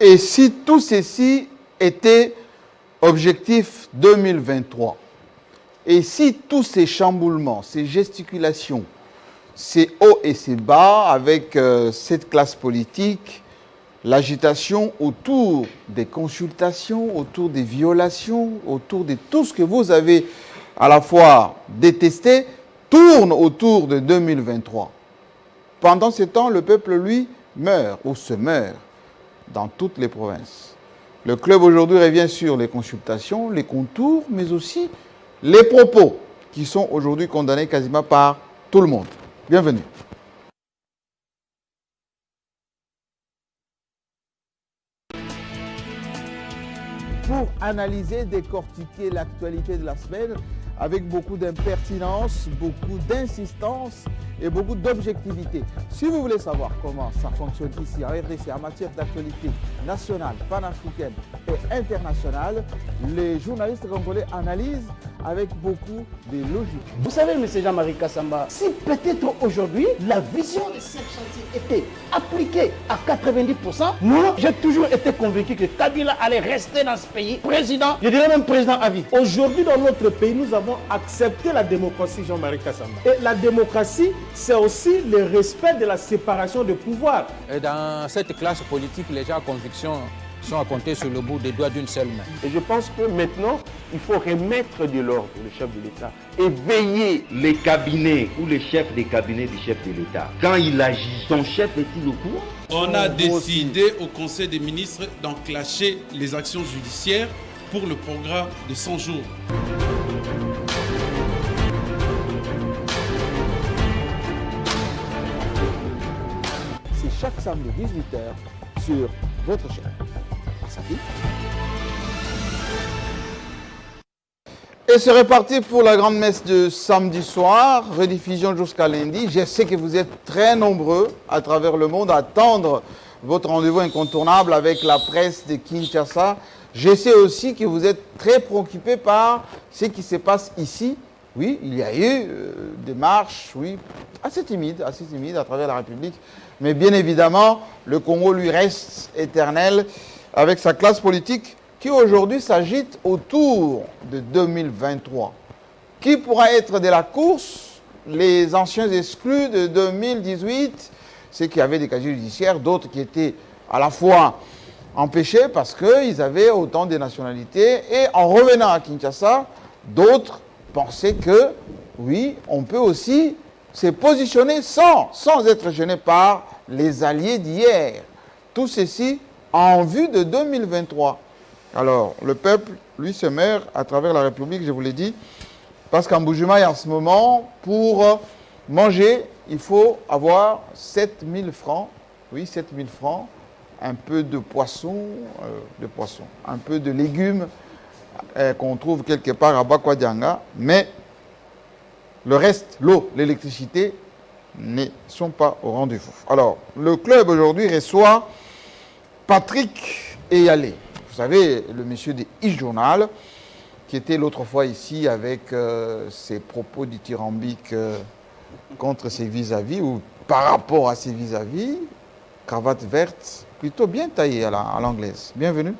Et si tout ceci était objectif 2023, et si tous ces chamboulements, ces gesticulations, ces hauts et ces bas avec cette classe politique, l'agitation autour des consultations, autour des violations, autour de tout ce que vous avez à la fois détesté, tourne autour de 2023. Pendant ce temps, le peuple, lui, meurt ou se meurt dans toutes les provinces. Le club aujourd'hui revient sur les consultations, les contours, mais aussi les propos qui sont aujourd'hui condamnés quasiment par tout le monde. Bienvenue. Pour analyser, décortiquer l'actualité de la semaine avec beaucoup d'impertinence, beaucoup d'insistance et beaucoup d'objectivité. Si vous voulez savoir comment ça fonctionne ici en RDC en matière d'actualité nationale, panafricaine et internationale, les journalistes congolais analysent avec beaucoup de logique. Vous savez, M. Jean-Marie Kassamba, si peut-être aujourd'hui la vision de cette chantier était appliquée à 90%, moi j'ai toujours été convaincu que Kabila allait rester dans ce pays président, je dirais même président à vie. Aujourd'hui dans notre pays, nous avons accepté la démocratie, Jean-Marie Kassamba. Et la démocratie, c'est aussi le respect de la séparation de pouvoir. Et dans cette classe politique, les gens à conviction sont à compter sur le bout des doigts d'une seule main. Et je pense que maintenant, il faut remettre de l'ordre le chef de l'État et veiller les cabinets ou les chefs des cabinets du chef de l'État. Quand il agit, son chef est-il au courant? On a décidé au Conseil des ministres d'enclencher les actions judiciaires pour le programme de 100 jours. C'est chaque samedi 18h sur votre chaîne. Et c'est reparti pour la grande messe de samedi soir, rediffusion jusqu'à lundi. Je sais que vous êtes très nombreux à travers le monde à attendre votre rendez-vous incontournable avec la presse de Kinshasa. Je sais aussi que vous êtes très préoccupés par ce qui se passe ici. Oui, il y a eu des marches, oui, assez timides à travers la République. Mais bien évidemment, le Congo lui reste éternel avec sa classe politique qui aujourd'hui s'agite autour de 2023. Qui pourra être de la course? Les anciens exclus de 2018, ceux qui avaient des casiers judiciaires, d'autres qui étaient à la fois empêchés parce qu'ils avaient autant de nationalités. Et en revenant à Kinshasa, d'autres pensaient que, oui, on peut aussi se positionner sans être gêné par les alliés d'hier. Tout ceci en vue de 2023. Alors, le peuple, lui, se meurt à travers la République, je vous l'ai dit, parce qu'en Bujumaï, en ce moment, pour manger, il faut avoir 7000 francs. Oui, 7000 francs, un peu de poisson, un peu de légumes qu'on trouve quelque part à Bakwadianga, mais le reste, l'eau, l'électricité, ne sont pas au rendez-vous. Alors, le club aujourd'hui reçoit Patrick Eyalé. Vous savez, le monsieur de e-journal, qui était l'autre fois ici avec ses propos dithyrambiques contre ses vis-à-vis, ou par rapport à ses vis-à-vis, cravate verte, plutôt bien taillée à l'anglaise. Bienvenue.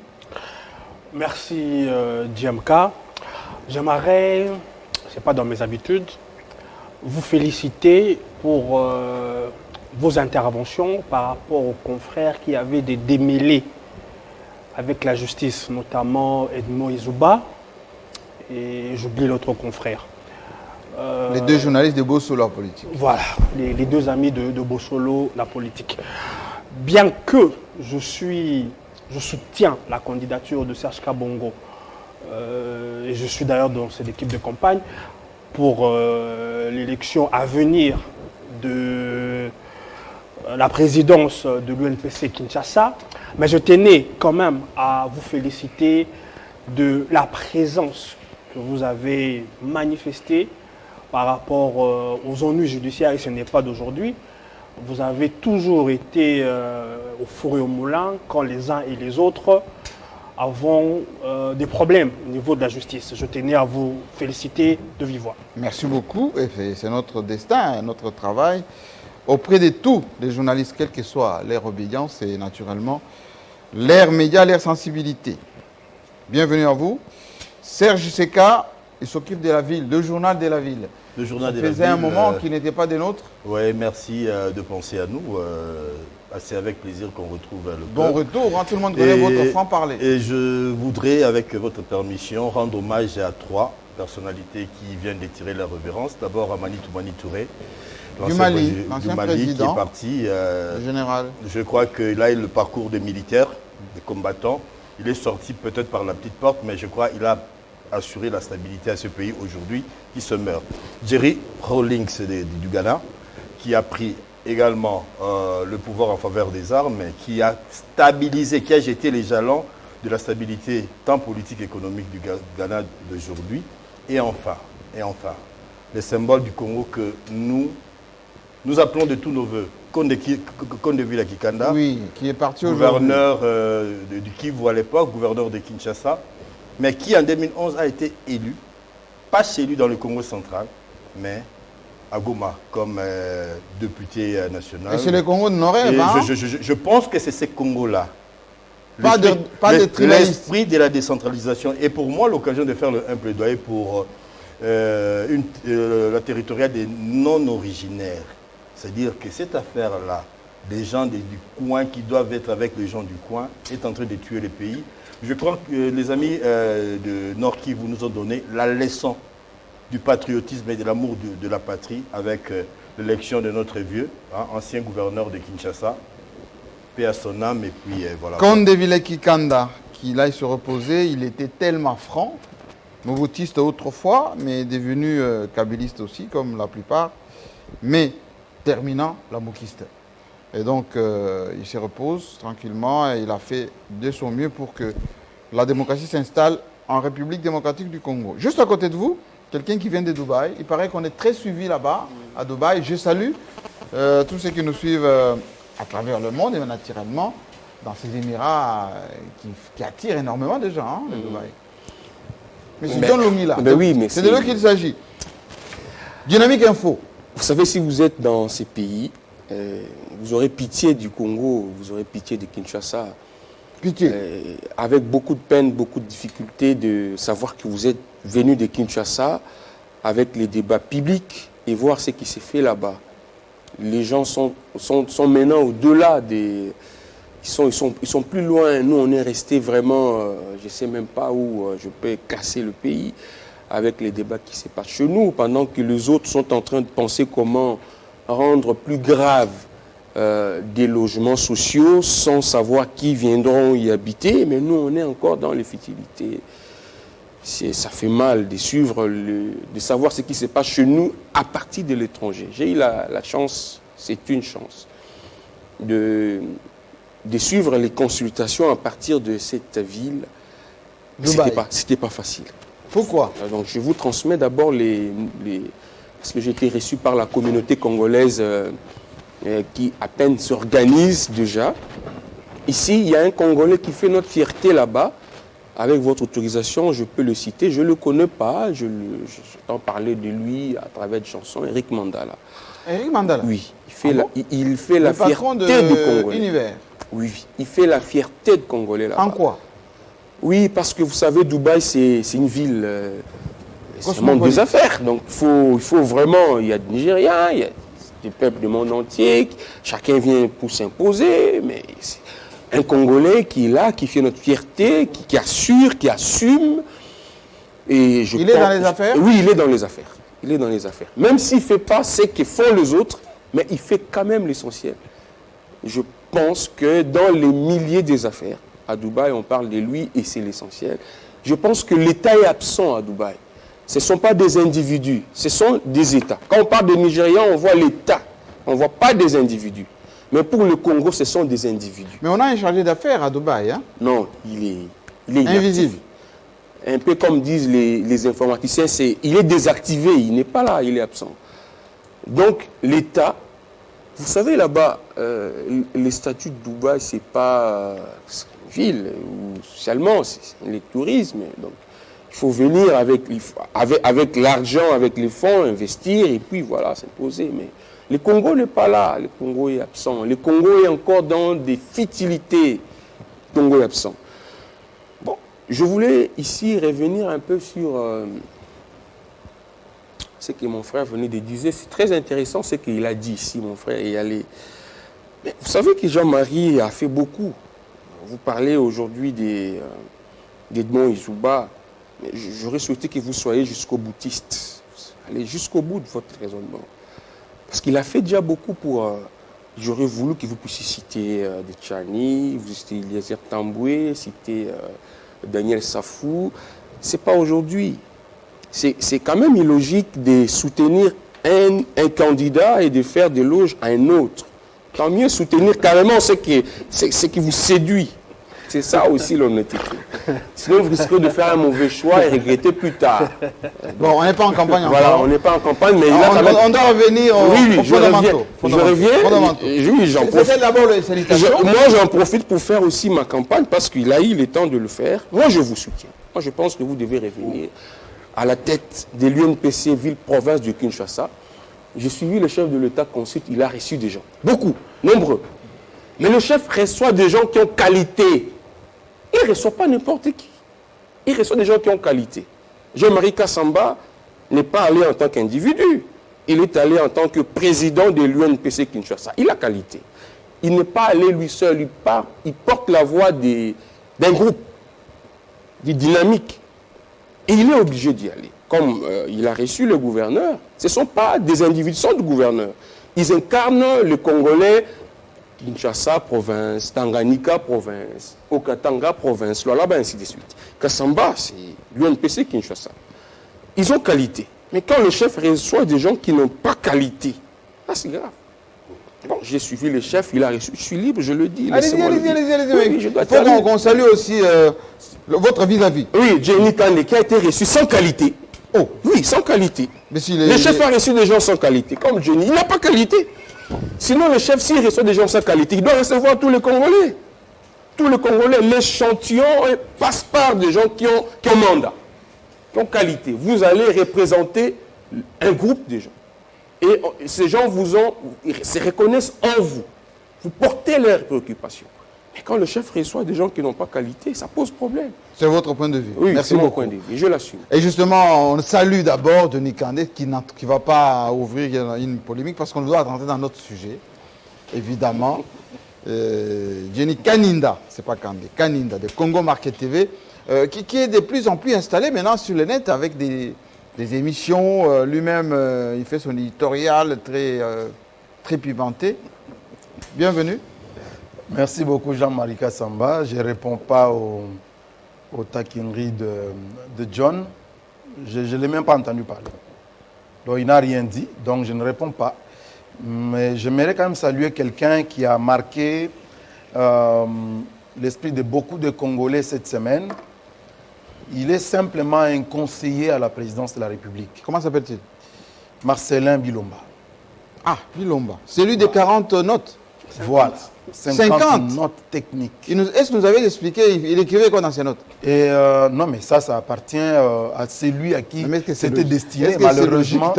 Merci, Djamka. J'aimerais, ce n'est pas dans mes habitudes, vous féliciter pour vos interventions par rapport aux confrères qui avaient des démêlés avec la justice, notamment Edmond Izouba et j'oublie l'autre confrère. Les deux journalistes de Bossolo la politique. Voilà, les deux amis de Bossolo la politique. Bien que je soutiens la candidature de Serge Kabongo, et je suis d'ailleurs dans cette équipe de campagne, pour l'élection à venir de la présidence de l'UNPC Kinshasa, mais je tenais quand même à vous féliciter de la présence que vous avez manifestée par rapport aux ennuis judiciaires, et ce n'est pas d'aujourd'hui. Vous avez toujours été au four et au moulin quand les uns et les autres avons des problèmes au niveau de la justice. Je tenais à vous féliciter de vive voix. Merci beaucoup. C'est notre destin, notre travail. Auprès de tous les journalistes, quelle que soit leur obédience, et naturellement L'air média, l'air sensibilité. Bienvenue à vous. Serge Seka, il s'occupe de la ville, le journal de la ville. Le journal Ça de la faisait ville, un moment qui n'était pas des nôtres. Oui, merci de penser à nous. C'est avec plaisir qu'on retrouve le Bon club. retour, hein, tout le monde connaît votre franc-parler. Et je voudrais, avec votre permission, rendre hommage à 3 personnalités qui viennent de tirer leur révérence. D'abord à Mani Toumani-Touré, Du Mali, l'ancien qui président, est parti. le général. Je crois qu'il a eu le parcours des militaires, des combattants. Il est sorti peut-être par la petite porte, mais je crois qu'il a assuré la stabilité à ce pays aujourd'hui qui se meurt. Jerry Rawlings du Ghana, qui a pris également le pouvoir en faveur des armes, qui a stabilisé, qui a jeté les jalons de la stabilité tant politique qu'économique du Ghana d'aujourd'hui. Et enfin, les symboles du Congo que nous appelons de tous nos voeux. Kondevila Kikanda, Oui, qui est parti aujourd'hui. gouverneur du Kivu à l'époque, gouverneur de Kinshasa, mais qui en 2011 a été élu, pas chez lui dans le Congo central, mais à Goma comme député national. Et c'est le Congo de Nord-Est, Et hein? je pense que c'est ces Congos-là. Pas de tribalistes. L'esprit de la décentralisation. Et pour moi, l'occasion de faire un plaidoyer pour la territoriale des non-originaires. C'est-à-dire que cette affaire-là, des gens du coin qui doivent être avec les gens du coin, est en train de tuer le pays. Je crois que les amis de Nord Kivu nous ont donné la leçon du patriotisme et de l'amour de la patrie avec l'élection de notre vieux, ancien gouverneur de Kinshasa, paix à son âme, et puis voilà. Kondevila Kikanda, qui là il se reposait, il était tellement franc, moboutiste autrefois, mais devenu kabyliste aussi, comme la plupart, mais terminant la moukiste. Et donc, il se repose tranquillement et il a fait de son mieux pour que la démocratie s'installe en République démocratique du Congo. Juste à côté de vous, quelqu'un qui vient de Dubaï. Il paraît qu'on est très suivi là-bas, à Dubaï. Je salue tous ceux qui nous suivent à travers le monde et naturellement dans ces Émirats qui attirent énormément de gens, le Dubaï. Mais c'est John Longila. Oui, c'est de là qu'il s'agit. Dynamique Info. Vous savez, si vous êtes dans ces pays, vous aurez pitié du Congo, vous aurez pitié de Kinshasa. Pitié. Avec beaucoup de peine, beaucoup de difficultés de savoir que vous êtes venu de Kinshasa avec les débats publics et voir ce qui s'est fait là-bas. Les gens sont maintenant au-delà des... Ils sont plus loin. Nous, on est resté vraiment... je ne sais même pas où je peux classer le pays avec les débats qui se passent chez nous, pendant que les autres sont en train de penser comment rendre plus grave des logements sociaux sans savoir qui viendront y habiter. Mais nous, on est encore dans les futilités. Ça fait mal de suivre, de savoir ce qui se passe chez nous à partir de l'étranger. J'ai eu la chance, c'est une chance, de suivre les consultations à partir de cette ville. C'était pas facile. Pourquoi? Donc je vous transmets d'abord parce que j'ai été reçu par la communauté congolaise qui à peine s'organise déjà. Ici, il y a un Congolais qui fait notre fierté là-bas. Avec votre autorisation, je peux le citer. Je ne le connais pas. J'entends parler de lui à travers des chansons. Eric Mandala. Eric Mandala? Oui. Il fait la fierté du Congolais. Univers. Oui, il fait la fierté du Congolais là-bas. En quoi? Oui, parce que vous savez, Dubaï, c'est une ville... c'est un monde des affaires. Donc, il faut vraiment... Il y a des Nigériens, il y a des peuples du monde entier. Chacun vient pour s'imposer, mais... Un Congolais qui est là, qui fait notre fierté, qui assure, qui assume. Et il est dans les affaires? Oui, il est dans les affaires. Il est dans les affaires. Même s'il ne fait pas ce que font les autres, mais il fait quand même l'essentiel. Je pense que dans les milliers des affaires, à Dubaï, on parle de lui et c'est l'essentiel. Je pense que l'État est absent à Dubaï. Ce ne sont pas des individus, ce sont des États. Quand on parle de Nigérians, on voit l'État, on ne voit pas des individus. Mais pour le Congo, ce sont des individus. Mais on a un chargé d'affaires à Dubaï, hein? Non, il est invisible. Un peu comme disent les informaticiens, il est désactivé, il n'est pas là, il est absent. Donc l'État, vous savez là-bas, les statuts de Dubaï, ce n'est pas une ville où socialement, c'est le tourisme. Donc il faut venir avec l'argent, avec les fonds, investir et puis voilà, s'imposer. Mais le Congo n'est pas là, le Congo est absent. Le Congo est encore dans des futilités Tongo est absent. Bon, je voulais ici revenir un peu sur ce que mon frère venait de dire. C'est très intéressant ce qu'il a dit ici, mon frère. Mais vous savez que Jean-Marie a fait beaucoup. Vous parlez aujourd'hui d'Edmond Izouba. J'aurais souhaité que vous soyez jusqu'au boutiste. Allez jusqu'au bout de votre raisonnement. Parce qu'il a fait déjà beaucoup pour... J'aurais voulu que vous puissiez citer de Tchani, vous citez Eliezer Tamboué, citer Daniel Safou. Ce n'est pas aujourd'hui. C'est quand même illogique de soutenir un candidat et de faire de l'éloge à un autre. Tant mieux soutenir carrément ce qui vous séduit. C'est ça aussi l'honnêteté. Sinon, vous risquez de faire un mauvais choix et regretter plus tard. Bon, on n'est pas en campagne encore. Voilà, on n'est pas en campagne, mais on doit revenir aux fondamentaux. Je reviens. Oui, j'en profite. C'est d'abord les salutations. Moi, j'en profite pour faire aussi ma campagne parce qu'il a eu le temps de le faire. Moi, je vous soutiens. Moi, je pense que vous devez revenir à la tête de l'UNPC, ville-province de Kinshasa. J'ai suivi le chef de l'État consulte, il a reçu des gens. Beaucoup, nombreux. Mais le chef reçoit des gens qui ont qualité. Il ne reçoit pas n'importe qui. Il reçoit des gens qui ont qualité. Jean-Marie Kassamba n'est pas allé en tant qu'individu. Il est allé en tant que président de l'UNPC Kinshasa. Il a qualité. Il n'est pas allé lui seul. Il porte la voix d'un groupe, des dynamiques. Et il est obligé d'y aller. Comme il a reçu le gouverneur, ce ne sont pas des individus, ce sont des gouverneurs. Ils incarnent le Congolais, Kinshasa, province, Tanganyika, province, Okatanga, province, Lualaba, ainsi de suite. Kassamba, c'est l'UNPC Kinshasa. Ils ont qualité. Mais quand le chef reçoit des gens qui n'ont pas qualité, là c'est grave. Bon, j'ai suivi le chef, il a reçu, je suis libre, je le dis. Allez-y. Oui, il faut qu'on salue aussi votre vis-à-vis. Oui, Jenny Kande qui a été reçu sans qualité. Oh, oui, sans qualité. Mais si le chef a reçu des gens sans qualité, comme Jenny. Il n'a pas qualité. Sinon, le chef, s'il reçoit des gens sans qualité, il doit recevoir tous les Congolais. Tous les Congolais, l'échantillon passe par des gens qui ont mandat, qui ont qualité. Vous allez représenter un groupe de gens. Et ces gens se reconnaissent en vous. Vous portez leurs préoccupations. Mais quand le chef reçoit des gens qui n'ont pas qualité, ça pose problème. C'est votre point de vue. Oui, merci beaucoup. Mon point de vue, je l'assume. Et justement, on salue d'abord Denis Kandé qui ne va pas ouvrir une polémique parce qu'on doit rentrer dans notre sujet. Évidemment, Jenny Kaninda, c'est pas Kandé, Kaninda de Congo Market TV, qui est de plus en plus installé maintenant sur le net avec des émissions. Lui-même, il fait son éditorial très pimenté. Bienvenue. Merci beaucoup Jean-Marie Kassamba. Je ne réponds pas aux taquineries de John. Je ne l'ai même pas entendu parler. Donc il n'a rien dit, donc je ne réponds pas. Mais j'aimerais quand même saluer quelqu'un qui a marqué l'esprit de beaucoup de Congolais cette semaine. Il est simplement un conseiller à la présidence de la République. Comment s'appelle-t-il? Marcelin Bilomba. Ah, Bilomba. C'est lui des 40 notes. Voilà. 50 notes techniques. Est-ce que nous avez expliqué, il écrivait quoi dans ces notes? Non, mais ça appartient à celui à qui c'était destiné. Malheureusement,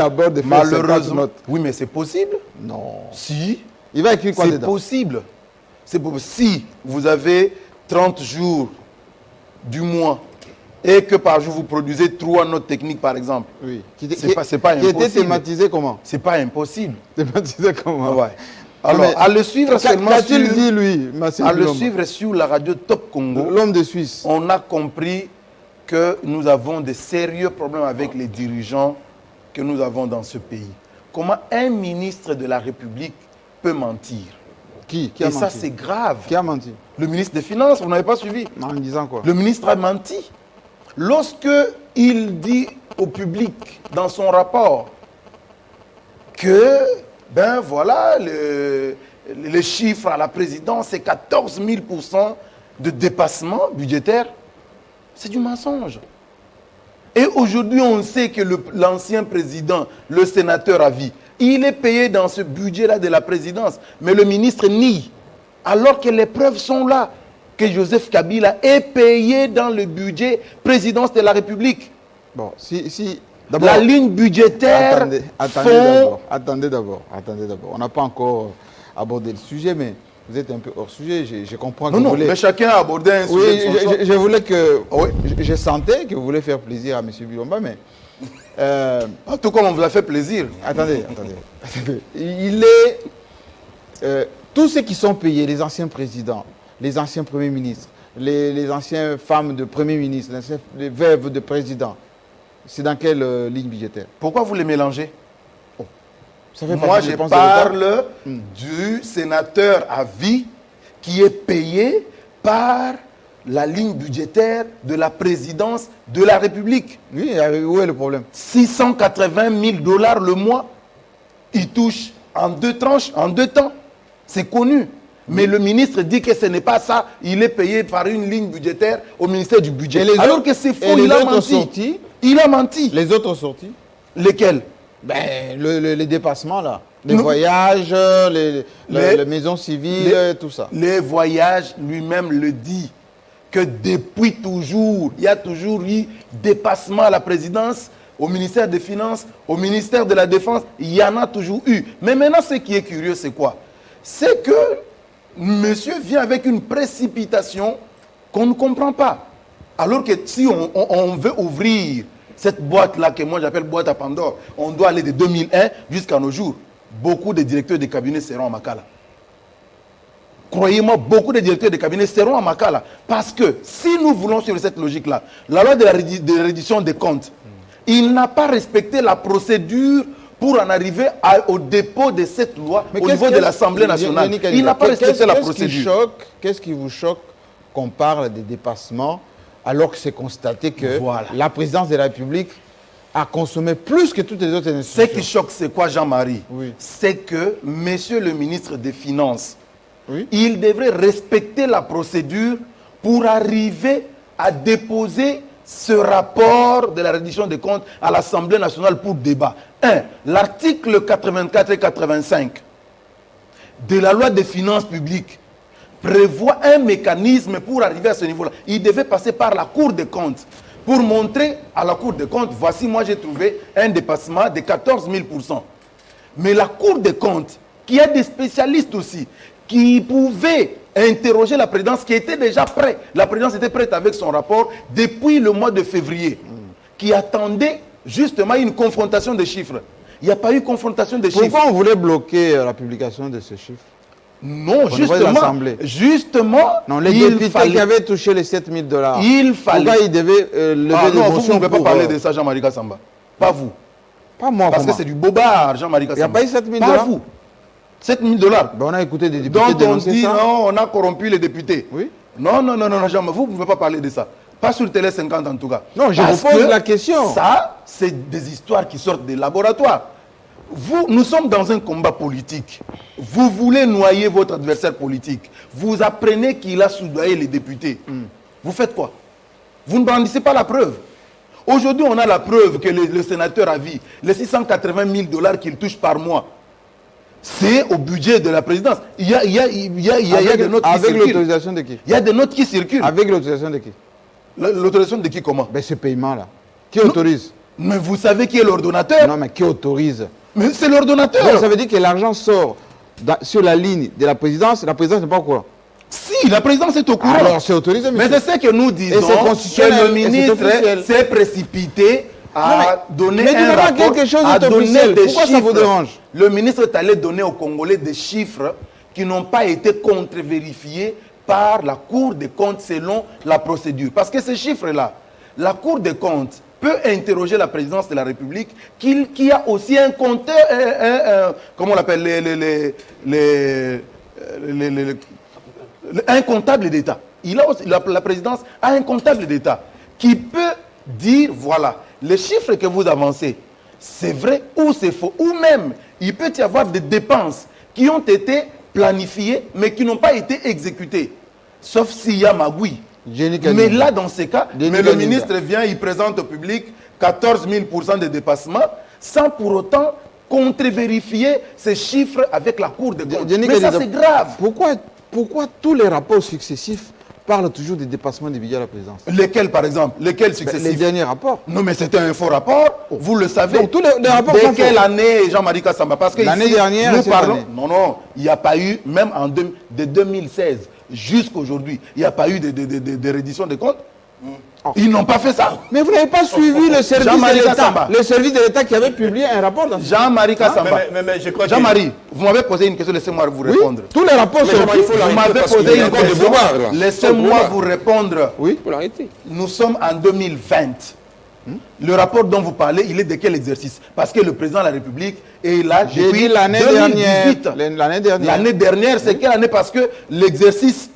notes. Oui, mais c'est possible. Non. Si. Il va écrire quoi dedans? C'est possible. Si vous avez 30 jours du mois et que par jour vous produisez 3 notes techniques, par exemple. Oui. C'est pas impossible. Qui était thématisé comment? C'est pas impossible. Thématisé comment? Ouais. Alors, à le suivre seulement sur la radio Top Congo, l'homme de Suisse, on a compris que nous avons de sérieux problèmes avec les dirigeants que nous avons dans ce pays. Comment un ministre de la République peut mentir? Qui a Et menti? ça, c'est grave. Qui a menti? Le ministre des Finances, vous n'avez pas suivi? Non, en disant quoi? Le ministre a menti. Lorsque il dit au public dans son rapport que ben voilà, les chiffres à la présidence, c'est 14 000% de dépassement budgétaire. C'est du mensonge. Et aujourd'hui, on sait que l'ancien président, le sénateur à vie, il est payé dans ce budget-là de la présidence. Mais le ministre nie. Alors que les preuves sont là, que Joseph Kabila est payé dans le budget présidence de la République. Bon, si la ligne budgétaire. Attendez d'abord. On n'a pas encore abordé le sujet, mais vous êtes un peu hors sujet. Je comprends que Non, vous non, voulez... mais chacun a abordé un sujet Oui, de son choix. je voulais que... Oui, je sentais que vous voulez faire plaisir à M. Bilomba, mais... Tout comme on vous a fait plaisir. Attendez. Il est... tous ceux qui sont payés, les anciens présidents, les anciens premiers ministres, les anciennes femmes de premiers ministres, les veuves de présidents, c'est dans quelle ligne budgétaire? Pourquoi vous les mélangez? Ça fait Moi, partie je des dépenses de l'État. parle du sénateur à vie qui est payé par la ligne budgétaire de la présidence de la République. Oui, où est le problème? 680 000 $ le mois. Il touche en 2 tranches, en 2 temps. C'est connu. Mais le ministre dit que ce n'est pas ça. Il est payé par une ligne budgétaire au ministère du Budget. Alors que c'est faux, il a menti. Sorties, il a menti. Les autres sorties? Lesquelles? Ben, les dépassements, là. Les voyages, les maisons civiles, tout ça. Les voyages, lui-même le dit, que depuis toujours, il y a toujours eu dépassement à la présidence, au ministère des Finances, au ministère de la Défense, il y en a toujours eu. Mais maintenant, ce qui est curieux, c'est quoi? C'est que monsieur vient avec une précipitation qu'on ne comprend pas. Alors que si on veut ouvrir cette boîte-là, que moi j'appelle boîte à Pandore, on doit aller de 2001 jusqu'à nos jours. Beaucoup de directeurs de cabinet seront à Makala. Croyez-moi, beaucoup de directeurs de cabinet seront à Makala. Parce que si nous voulons suivre cette logique-là, la loi de la reddition des comptes, il n'a pas respecté la procédure pour en arriver au dépôt de cette loi au niveau de l'Assemblée nationale. Il n'a pas respecté la procédure. Qu'est-ce qui vous choque qu'on parle des dépassements alors que c'est constaté que la présidence de la République a consommé plus que toutes les autres institutions? Ce qui choque, c'est quoi, Jean-Marie? C'est que monsieur le ministre des Finances, il devrait respecter la procédure pour arriver à déposer ce rapport de la reddition des comptes à l'Assemblée nationale pour débat. L'article 84 et 85 de la loi des finances publiques prévoit un mécanisme pour arriver à ce niveau-là. Il devait passer par la Cour des comptes pour montrer à la Cour des comptes, voici, moi j'ai trouvé un dépassement de 14 000%. Mais la Cour des comptes, qui a des spécialistes aussi, qui pouvaient interroger la présidence, qui était déjà prête. La présidence était prête avec son rapport depuis le mois de février, qui attendait justement une confrontation des chiffres. Il n'y a pas eu confrontation des chiffres. Pourquoi on voulait bloquer la publication de ces chiffres? Non, justement, non, les députés qui avaient touché les 7 000 $. Il fallait. Pourquoi ils devaient lever des motions? Vous ne pouvez pas parler de ça, Jean-Marie Kassamba. Pas vous. Pas moi. Parce que c'est du bobard, Jean-Marie Kassamba. Il n'y a pas eu 7 000 $. Pas vous. 7 000 $. Ben, on a écouté des députés donc on dit ça. non, on a corrompu les députés. Oui. Non, Jean-Marie, vous ne pouvez pas parler de ça. Pas sur Télé 50 en tout cas. Non, je vous pose la question. Ça, c'est des histoires qui sortent des laboratoires. Nous sommes dans un combat politique. Vous voulez noyer votre adversaire politique. Vous apprenez qu'il a soudoyé les députés. Vous faites quoi? Vous ne brandissez pas la preuve. Aujourd'hui, on a la preuve que le sénateur a vu les 680 000 $ qu'il touche par mois. C'est au budget de la présidence. Il y a des notes qui circulent. Avec l'autorisation de qui? Il y a des notes qui circulent. Avec l'autorisation de qui? L'autorisation de qui, comment? Ben, ce paiement-là. Qui autorise? Mais vous savez qui est l'ordonnateur? Non, mais qui autorise? Mais c'est l'ordonnateur. Donc, ça veut dire que l'argent sort sur la ligne de la présidence n'est pas au courant. Si, la présidence est au courant. Alors, c'est autorisé, monsieur. Mais c'est ce que nous disons, que le ministre s'est précipité à donner un rapport, quelque chose à donner des Pourquoi chiffres. Ça vous dérange? Le ministre est allé donner aux Congolais des chiffres qui n'ont pas été contre-vérifiés par la Cour des comptes selon la procédure. Parce que ces chiffres-là, la Cour des comptes peut interroger la présidence de la République qui a aussi un compteur, comment on l'appelle, un comptable d'État. La présidence a un comptable d'État qui peut dire, voilà, les chiffres que vous avancez, c'est vrai ou c'est faux. Ou même, il peut y avoir des dépenses qui ont été planifiées, mais qui n'ont pas été exécutées. Sauf s'il y a magouille. Mais là, dans ces cas, le ministre vient, il présente au public 14 000% de dépassement, sans pour autant contre-vérifier ces chiffres avec la Cour des comptes. Mais ça, c'est grave. Pourquoi tous les rapports successifs parle toujours des dépassements des budgets à la présidence. Lesquels, par exemple? Lesquels Les successifs? derniers rapports. Non, mais c'était un faux rapport. Vous le savez. Donc, tous les rapports Dès sont quelle faux. année, Jean-Marie Kassamba? Parce que L'année ici, dernière et nous cette parlons. année. Non, il n'y a pas eu, même de 2016 jusqu'à aujourd'hui, il n'y a pas eu de reddition de comptes. Ils n'ont pas fait ça. Mais vous n'avez pas suivi le service de Jean-Marie l'État. Kassamba. Le service de l'État qui avait publié un rapport dans ce Jean-Marie Kassamba. Mais je crois que- Jean-Marie, vous m'avez posé une question, laissez-moi vous Oui, répondre. tous les rapports sont Jean-Marie, il faut Vous l'arrêter m'avez parce qu'il posé y a une encore des question. bobards, là. Laissez-moi vous répondre. Oui. Il faut l'arrêter. Nous sommes en 2020. Le rapport dont vous parlez, il est de quel exercice? Parce que le président de la République est là J'ai depuis dit l'année 2018. dernière. L'année dernière. L'année dernière, c'est quelle année? Parce que l'exercice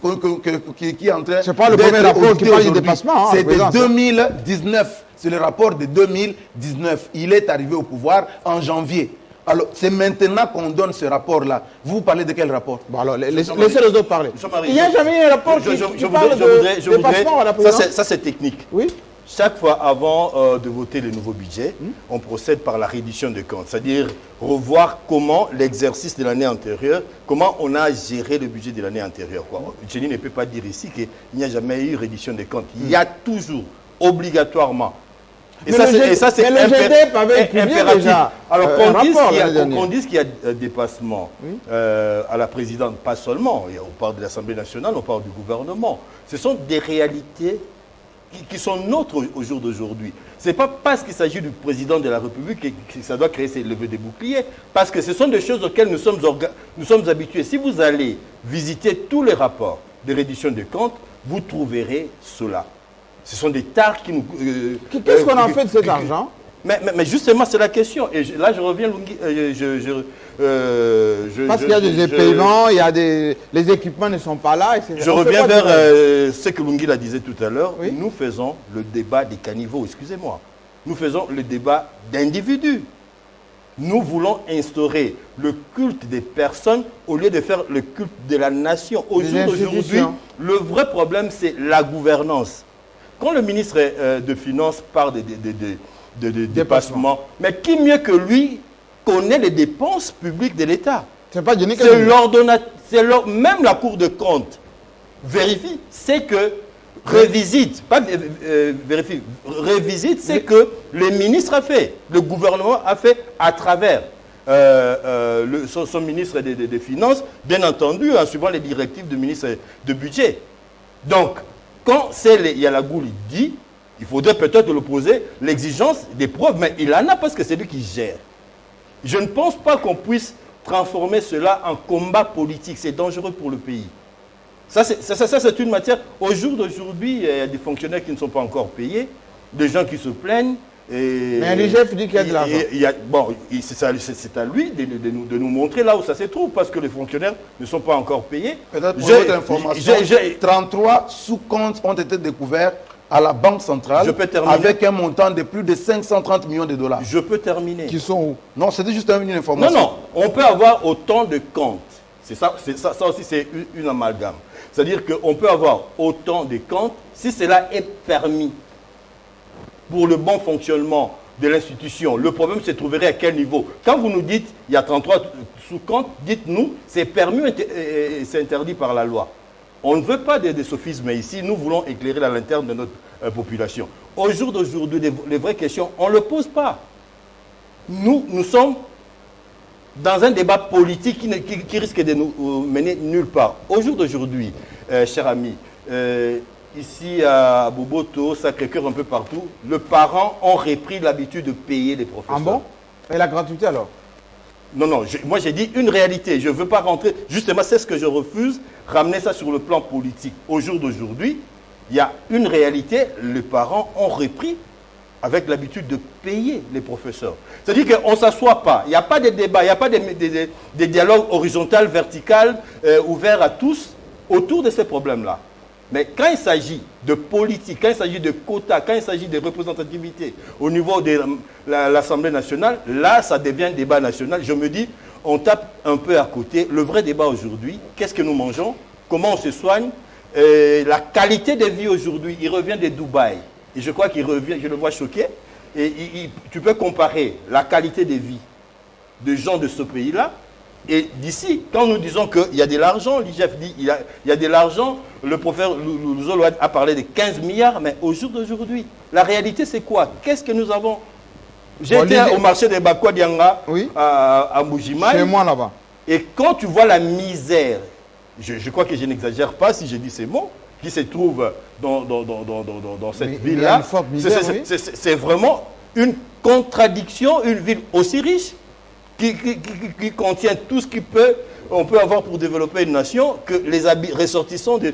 qui est en train C'est pas le d'être premier rapport qui audité parle du aujourd'hui, dépassement, hein, c'est de président. 2019. C'est le rapport de 2019. Il est arrivé au pouvoir en janvier. Alors, c'est maintenant qu'on donne ce rapport-là. Vous parlez de quel rapport? Bon, alors, laissez les autres parler. Jean-Marie, Il n'y a jamais eu un rapport qui parle de dépassement à la présidence. Ça, c'est technique. Oui. Chaque fois avant de voter les nouveaux budgets, on procède par la reddition de comptes, c'est-à-dire revoir comment l'exercice de l'année antérieure, comment on a géré le budget de l'année antérieure. Jenny ne peut pas dire ici qu'il n'y a jamais eu reddition de comptes. Il y a toujours, obligatoirement. Et Mais ça, c'est le GDEP avait publié impératif. déjà Alors un rapport l'année qu'on dernière. dise qu'il y a dépassement à la présidente, pas seulement. On parle de l'Assemblée nationale, on parle du gouvernement. Ce sont des réalités qui sont nôtres au jour d'aujourd'hui. Ce n'est pas parce qu'il s'agit du président de la République que ça doit créer ces levées de boucliers, parce que ce sont des choses auxquelles nous sommes habitués. Si vous allez visiter tous les rapports de reddition de comptes, vous trouverez cela. Ce sont des tares qui nous... Qu'est-ce qu'on en fait de cet argent? Mais justement, c'est la question. Et là, je reviens... Parce qu'il y a des paiements, il y a des... les équipements ne sont pas là, etc. Je reviens vers ce que Lungi la disait tout à l'heure. Oui. Nous faisons le débat des caniveaux, excusez-moi. Nous faisons le débat d'individus. Nous voulons instaurer le culte des personnes au lieu de faire le culte de la nation. Au jour d'aujourd'hui, institutions. le vrai problème, c'est la gouvernance. Quand le ministre de Finances parle de dépassement, mais qui mieux que lui connaît les dépenses publiques de l'État? C'est pas Jenny C'est l'ordonnateur, même la Cour de compte vérifie, c'est que revisite, pas vérifie, revisite, c'est que le ministre a fait, le gouvernement a fait à travers son ministre des Finances, bien entendu, en suivant les directives du ministre de Budget. Donc, quand il y a la goule, il dit, il faudrait peut-être l'opposer l'exigence des preuves, mais il en a parce que c'est lui qui gère. Je ne pense pas qu'on puisse transformer cela en combat politique. C'est dangereux pour le pays. Ça, c'est une matière. Au jour d'aujourd'hui, il y a des fonctionnaires qui ne sont pas encore payés, des gens qui se plaignent. Mais l'IGF dit qu'il y a de l'argent. Bon, c'est à lui de nous montrer là où ça se trouve, parce que les fonctionnaires ne sont pas encore payés. Peut-être pour votre information, 33 sous-comptes ont été découverts à la Banque centrale avec un montant de plus de 530 millions de dollars. Je peux terminer. Qui sont où? Non, c'était juste une information. Non, on peut avoir autant de comptes. Ça aussi, c'est une amalgame. C'est-à-dire qu'on peut avoir autant de comptes si cela est permis pour le bon fonctionnement de l'institution. Le problème se trouverait à quel niveau? Quand vous nous dites il y a 33 sous-comptes, dites-nous c'est permis et c'est interdit par la loi. On ne veut pas des sophismes ici. Nous voulons éclairer à l'interne de notre population. Au jour d'aujourd'hui, les vraies questions, on ne le pose pas. Nous sommes dans un débat politique qui risque de nous mener nulle part. Au jour d'aujourd'hui, chers amis, ici à Boboto, Sacré-Cœur, un peu partout, les parents ont repris l'habitude de payer les professeurs. Ah bon? Et la gratuité alors? Non, moi j'ai dit une réalité. Je ne veux pas rentrer, justement c'est ce que je refuse, ramener ça sur le plan politique. Au jour d'aujourd'hui, il y a une réalité, les parents ont repris avec l'habitude de payer les professeurs. C'est-à-dire qu'on ne s'assoit pas, il n'y a pas de débat, il n'y a pas de dialogue horizontal, vertical, ouvert à tous autour de ces problèmes-là. Mais quand il s'agit de politique, quand il s'agit de quotas, quand il s'agit de représentativité au niveau de l'Assemblée nationale, là, ça devient un débat national. Je me dis, on tape un peu à côté. Le vrai débat aujourd'hui, qu'est-ce que nous mangeons? Comment on se soigne? La qualité de vie aujourd'hui, il revient de Dubaï. Et je crois qu'il revient, je le vois choqué. Et tu peux comparer la qualité de vie des gens de ce pays-là Et d'ici, quand nous disons qu'il y a de l'argent, l'IGF dit il y a de l'argent, le professeur Louzolo a parlé de 15 milliards, mais au jour d'aujourd'hui, la réalité c'est quoi? Qu'est-ce que nous avons? J'étais au marché de Bakwa Dianga à Mujimai. Chez moi là-bas. Et quand tu vois la misère, je crois que je n'exagère pas si je dis ces mots, qui se trouve dans cette ville-là, c'est vraiment une contradiction, une ville aussi riche qui contient tout ce on peut avoir pour développer une nation, que les ressortissants de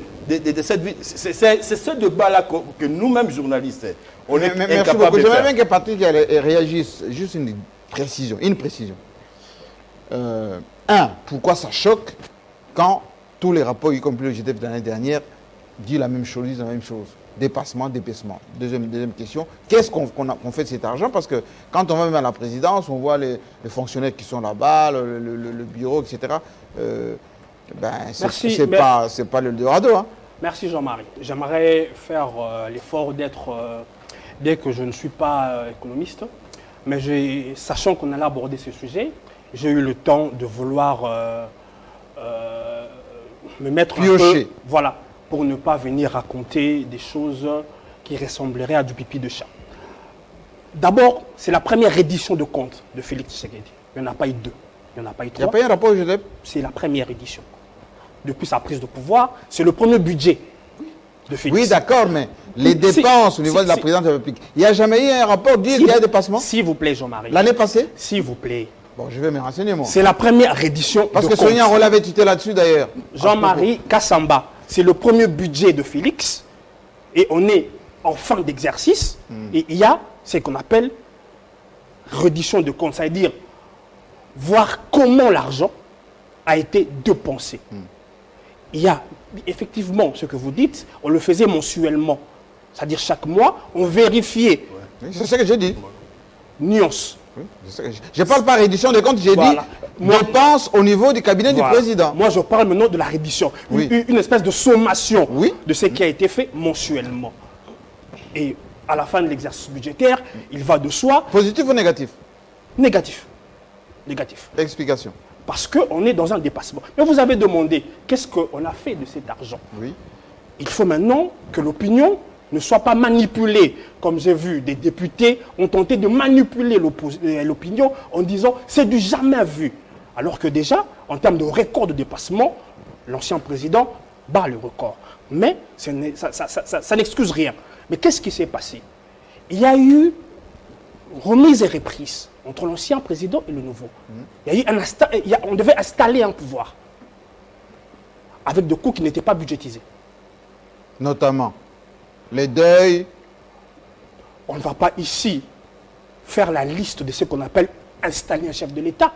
cette ville. C'est ce débat-là que nous-mêmes, journalistes, on est incapables de faire. J'aimerais bien que Patrick réagisse. Juste une précision. Pourquoi ça choque quand tous les rapports, y compris le GDF de l'année dernière, disent la même chose, Dépassement, dépaissement. Deuxième question, qu'est-ce qu'on fait de cet argent? Parce que quand on va même à la présidence, on voit les fonctionnaires qui sont là-bas, le bureau, etc. C'est pas le Dorado. Hein. Merci Jean-Marie. J'aimerais faire l'effort d'être, bien que je ne suis pas économiste, mais sachant qu'on allait aborder ce sujet, j'ai eu le temps de vouloir me mettre piocher. Un peu, voilà, pour ne pas venir raconter des choses qui ressembleraient à du pipi de chat. D'abord, c'est la première édition de compte de Félix Tshisekedi. Il n'y en a pas eu deux, il n'y en a pas eu trois. Il n'y a pas eu un rapport au GDF? C'est la première édition. Depuis sa prise de pouvoir, c'est le premier budget de Félix. Oui, d'accord, mais les dépenses au niveau de la présidence de la République, il n'y a jamais eu un rapport dit qu'il y a un dépassement? S'il vous plaît, Jean-Marie. L'année passée? S'il vous plaît. Bon, je vais me renseigner, moi. C'est la première édition. Parce que Sonia Rolla avait tuté là-dessus, d'ailleurs. Jean-Marie Kassamba, c'est le premier budget de Félix. Et on est en fin d'exercice. Et il y a ce qu'on appelle reddition de compte. C'est-à-dire voir comment l'argent a été dépensé. Il y a effectivement ce que vous dites, on le faisait mensuellement. C'est-à-dire chaque mois, on vérifiait. Oui, c'est ce que j'ai dit. Nuance. Oui, je ne parle pas reddition de compte, j'ai dit dépenses au niveau du cabinet du président. Moi, je parle maintenant de la reddition. Une espèce de sommation de ce qui a été fait mensuellement. Et à la fin de l'exercice budgétaire, il va de soi. Positif ou négatif? Négatif. Négatif. Explication. Parce qu'on est dans un dépassement. Mais vous avez demandé, qu'est-ce qu'on a fait de cet argent? Oui. Il faut maintenant que l'opinion ne soit pas manipulée. Comme j'ai vu, des députés ont tenté de manipuler l'opinion en disant « c'est du jamais vu ». Alors que déjà, en termes de record de dépassement, l'ancien président bat le record. Mais ça n'excuse rien. Mais qu'est-ce qui s'est passé? Il y a eu remise et reprise entre l'ancien président et le nouveau. Il y a eu on devait installer un pouvoir avec des coûts qui n'étaient pas budgétisés. Notamment les deuils. On ne va pas ici faire la liste de ce qu'on appelle installer un chef de l'État.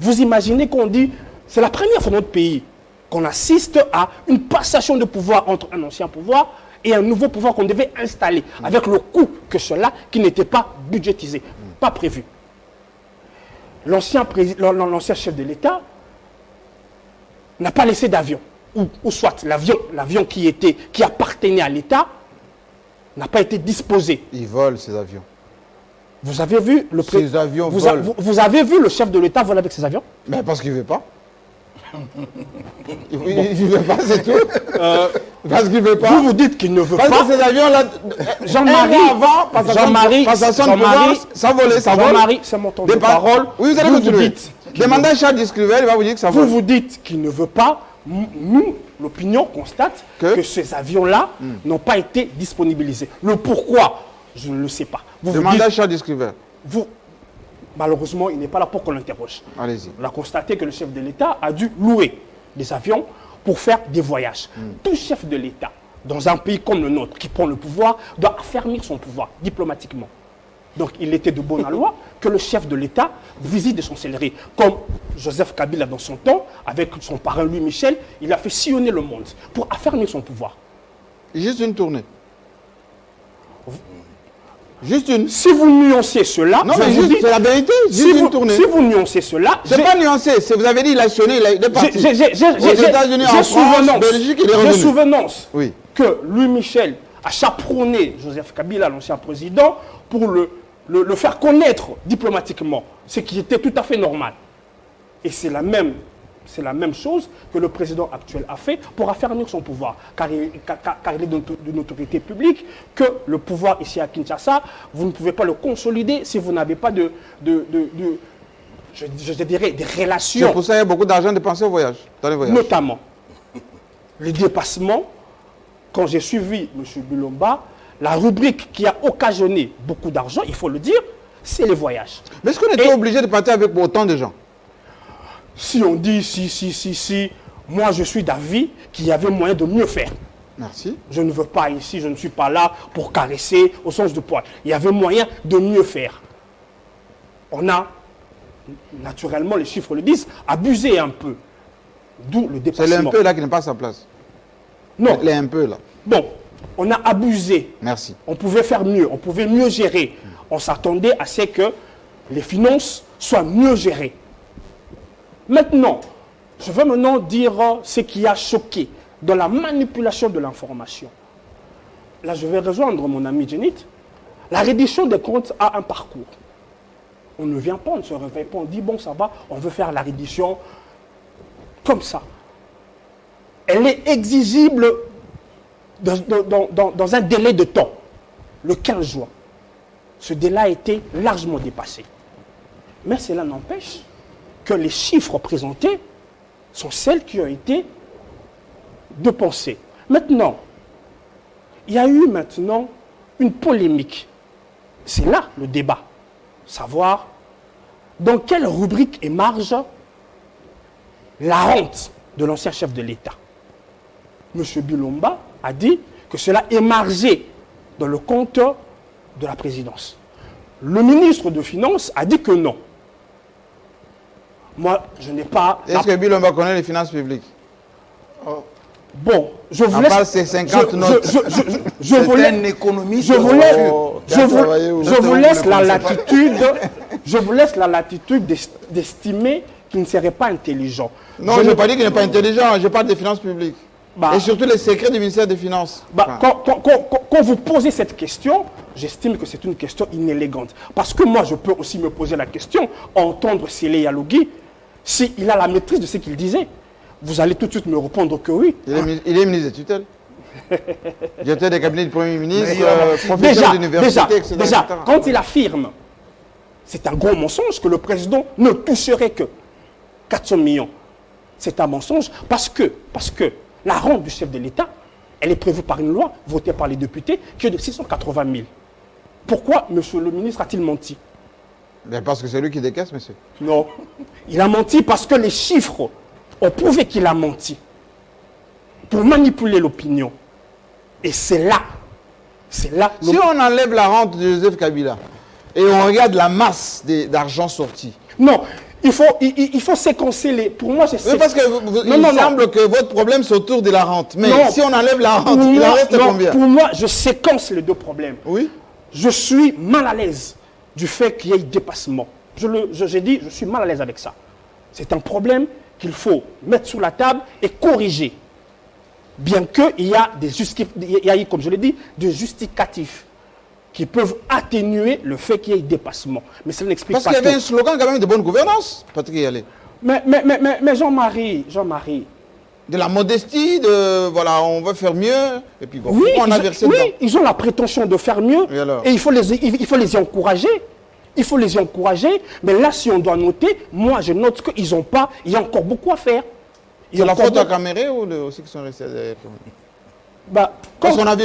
Vous imaginez qu'on dit, c'est la première fois dans notre pays qu'on assiste à une passation de pouvoir entre un ancien pouvoir et un nouveau pouvoir qu'on devait installer, avec le coût que cela qui n'était pas budgétisé, pas prévu. L'ancien chef de l'État n'a pas laissé d'avion, ou soit l'avion qui appartenait à l'État n'a pas été disposé. Il vole ces avions. Vous avez vu le Ces avions volent. Vous avez vu le chef de l'État voler avec ses avions? Mais parce qu'il ne veut pas. Il ne veut pas, c'est tout. Parce qu'il ne veut pas. Vous vous dites qu'il ne veut pas. Parce que ces avions-là, Jean-Marie, ça volait, ça vole. Jean-Marie, c'est mon temps de parole. Oui, vous allez continuer. Demandez à Charles Discrevel, il va vous dire que ça vole. Vous vous dites qu'il ne veut pas. Nous, l'opinion constate que ces avions-là n'ont pas été disponibilisés. Le pourquoi, je ne le sais pas. Demandez à Charles Discrevel. Malheureusement, il n'est pas là pour qu'on l'interroge. Allez-y. On a constaté que le chef de l'État a dû louer des avions pour faire des voyages. Tout chef de l'État, dans un pays comme le nôtre, qui prend le pouvoir, doit affermir son pouvoir diplomatiquement. Donc, il était de bonne loi que le chef de l'État visite des chancelleries. Comme Joseph Kabila, dans son temps, avec son parrain Louis Michel, il a fait sillonner le monde pour affermir son pouvoir. Juste une tournée. Juste une. Si vous nuancez cela... Non, mais juste, c'est la vérité. Juste une tournée. Si vous nuancez cela... C'est pas nuancé. Vous avez dit il a sonné, il est parti. J'ai souvenance que Louis Michel a chaperonné Joseph Kabila, l'ancien président, pour le faire connaître diplomatiquement, ce qui était tout à fait normal. Et c'est la même chose que le président actuel a fait pour affermir son pouvoir. Car il est d'une autorité publique, que le pouvoir ici à Kinshasa, vous ne pouvez pas le consolider si vous n'avez pas je dirais, des relations. C'est pour ça qu'il y a beaucoup d'argent dépensé au voyage, dans les voyages. Notamment, les dépassements, quand j'ai suivi M. Bilomba, la rubrique qui a occasionné beaucoup d'argent, il faut le dire, c'est les voyages. Mais est-ce qu'on était obligé de partir avec autant de gens? Si on dit si, moi je suis d'avis qu'il y avait moyen de mieux faire. Merci. Je ne veux pas ici, je ne suis pas là pour caresser au sens de poil. Il y avait moyen de mieux faire. On a, naturellement, les chiffres le disent, abusé un peu. D'où le dépassement. C'est l'un peu là qui n'est pas à sa place. Non. Les un peu là. Bon, on a abusé. Merci. On pouvait faire mieux, on pouvait mieux gérer. On s'attendait à ce que les finances soient mieux gérées. Maintenant, je veux maintenant dire ce qui a choqué dans la manipulation de l'information. Là, je vais rejoindre mon ami Djenit. La reddition des comptes a un parcours. On ne vient pas, on ne se réveille pas, on dit bon, ça va, on veut faire la reddition comme ça. Elle est exigible dans un délai de temps, le 15 juin. Ce délai a été largement dépassé. Mais cela n'empêche que les chiffres présentés sont celles qui ont été dépensées. Maintenant, il y a eu maintenant une polémique. C'est là le débat. Savoir dans quelle rubrique émarge la rente de l'ancien chef de l'État. M. Bilomba a dit que cela émargeait dans le compte de la présidence. Le ministre de Finances a dit que non. Moi, je n'ai pas... Est-ce que Bilomba connaît les finances publiques? Bon, je vous laisse... À part ces 50 notes. Je vous laisse... un économiste. Je vous laisse la latitude d'estimer qu'il ne serait pas intelligent. Non, je n'ai pas dit qu'il n'est pas intelligent, je parle des finances publiques. Et surtout les secrets du ministère des Finances. Quand vous posez cette question, j'estime que c'est une question inélégante. Parce que moi, je peux aussi me poser la question, entendre Sélé Yalogui, s'il a la maîtrise de ce qu'il disait. Vous allez tout de suite me répondre que oui. Il est ministre de tutelle. Directeur des cabinets du Premier ministre, professeur d'université, etc. Déjà, quand il affirme, c'est un gros mensonge que le président ne toucherait que 400 millions. C'est un mensonge parce que la rente du chef de l'État, elle est prévue par une loi votée par les députés qui est de 680 000. Pourquoi monsieur le ministre a-t-il menti? Parce que c'est lui qui décaisse, monsieur. Non. Il a menti parce que les chiffres ont prouvé qu'il a menti pour manipuler l'opinion. Et c'est là. Si on enlève la rente de Joseph Kabila et on regarde la masse d'argent sorti. Non. Il faut séquencer les... Pour moi, c'est... Oui, parce que il semble que votre problème c'est autour de la rente. Mais si on enlève la rente, il en reste combien? Pour moi, je séquence les deux problèmes. Oui. Je suis mal à l'aise du fait qu'il y ait dépassement. J'ai dit, je suis mal à l'aise avec ça. C'est un problème qu'il faut mettre sur la table et corriger. Bien qu'il y a comme je l'ai dit, des justificatifs qui peuvent atténuer le fait qu'il y ait dépassement. Mais ça n'explique pas tout. Parce qu'il y avait un slogan quand même de bonne gouvernance, Patrick Yalé. Mais Jean-Marie... De la modestie, voilà, on veut faire mieux, et puis bon, oui, on a versé dedans. Ils ont la prétention de faire mieux, et il faut les encourager. Il faut les encourager, mais là, si on doit noter, moi, je note qu'ils n'ont pas, il y a encore beaucoup à faire. C'est la faute à Caméré ou ceux qui sont restés derrière? Parce qu'on a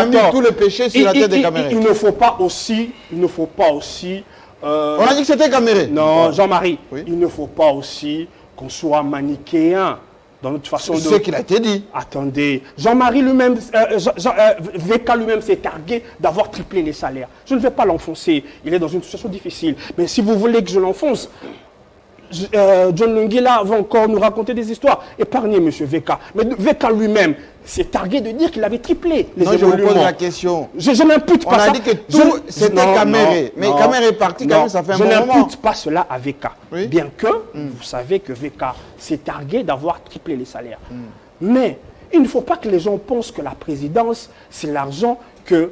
mis tous les péchés sur la tête des Camérés. Il ne faut pas aussi... On a dit que c'était Caméré. Non, Jean-Marie, il ne faut pas aussi qu'on soit manichéen dans notre façon de... C'est ce qu'il a été dit. Attendez, Jean-Marie lui-même, VK lui-même s'est targué d'avoir triplé les salaires. Je ne vais pas l'enfoncer, il est dans une situation difficile. Mais si vous voulez que je l'enfonce, John Lungila va encore nous raconter des histoires. Épargnez M. VK. Mais VK lui-même s'est targué de dire qu'il avait triplé les émoluments. Je vous pose la question. Je n'impute pas ça. On a dit que tout, c'était Caméré. Mais Caméré est parti quand même, ça fait un bon moment. Je n'impute pas cela à VK. Oui. Bien que, vous savez que VK s'est targué d'avoir triplé les salaires. Mais il ne faut pas que les gens pensent que la présidence, c'est l'argent que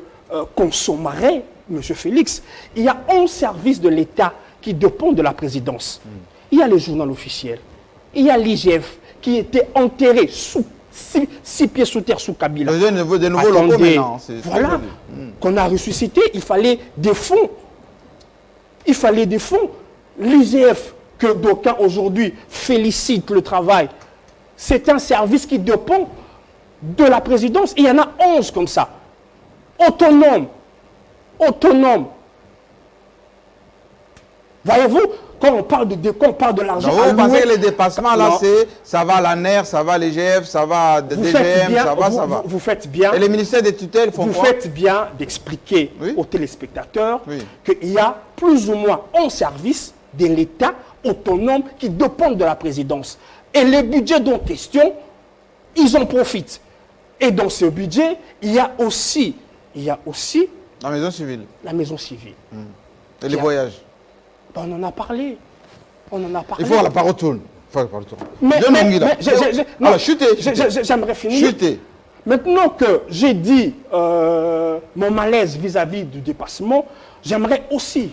consommerait M. Félix. Il y a 11 services de l'État qui dépendent de la présidence. il y a le journal officiel, il y a l'IGF qui était enterré sous 6 pieds sous terre sous Kabila. Des nouveaux locaux maintenant. Voilà, qu'on a ressuscité, il fallait des fonds. Il fallait des fonds. L'IGF, que d'aucuns aujourd'hui félicitent le travail, c'est un service qui dépend de la présidence. Il y en a 11 comme ça. Autonomes. Voyez-vous, quand on parle de l'argent alloué... Vous pensez que les dépassements, là, ça va à la NER, ça va à l'EGF, ça va à DGM, ça va. Vous faites bien. Et les ministères des tutelles font quoi? Vous faites bien d'expliquer aux téléspectateurs qu'il y a plus ou moins 11 services de l'État autonome qui dépendent de la présidence. Et les budgets dont question, ils en profitent. Et dans ce budget, il y a aussi la maison civile. Et les voyages. On en a parlé. Il faut la parole tourne. Chutez. J'aimerais finir. Chutez. Maintenant que j'ai dit mon malaise vis-à-vis du dépassement, j'aimerais aussi,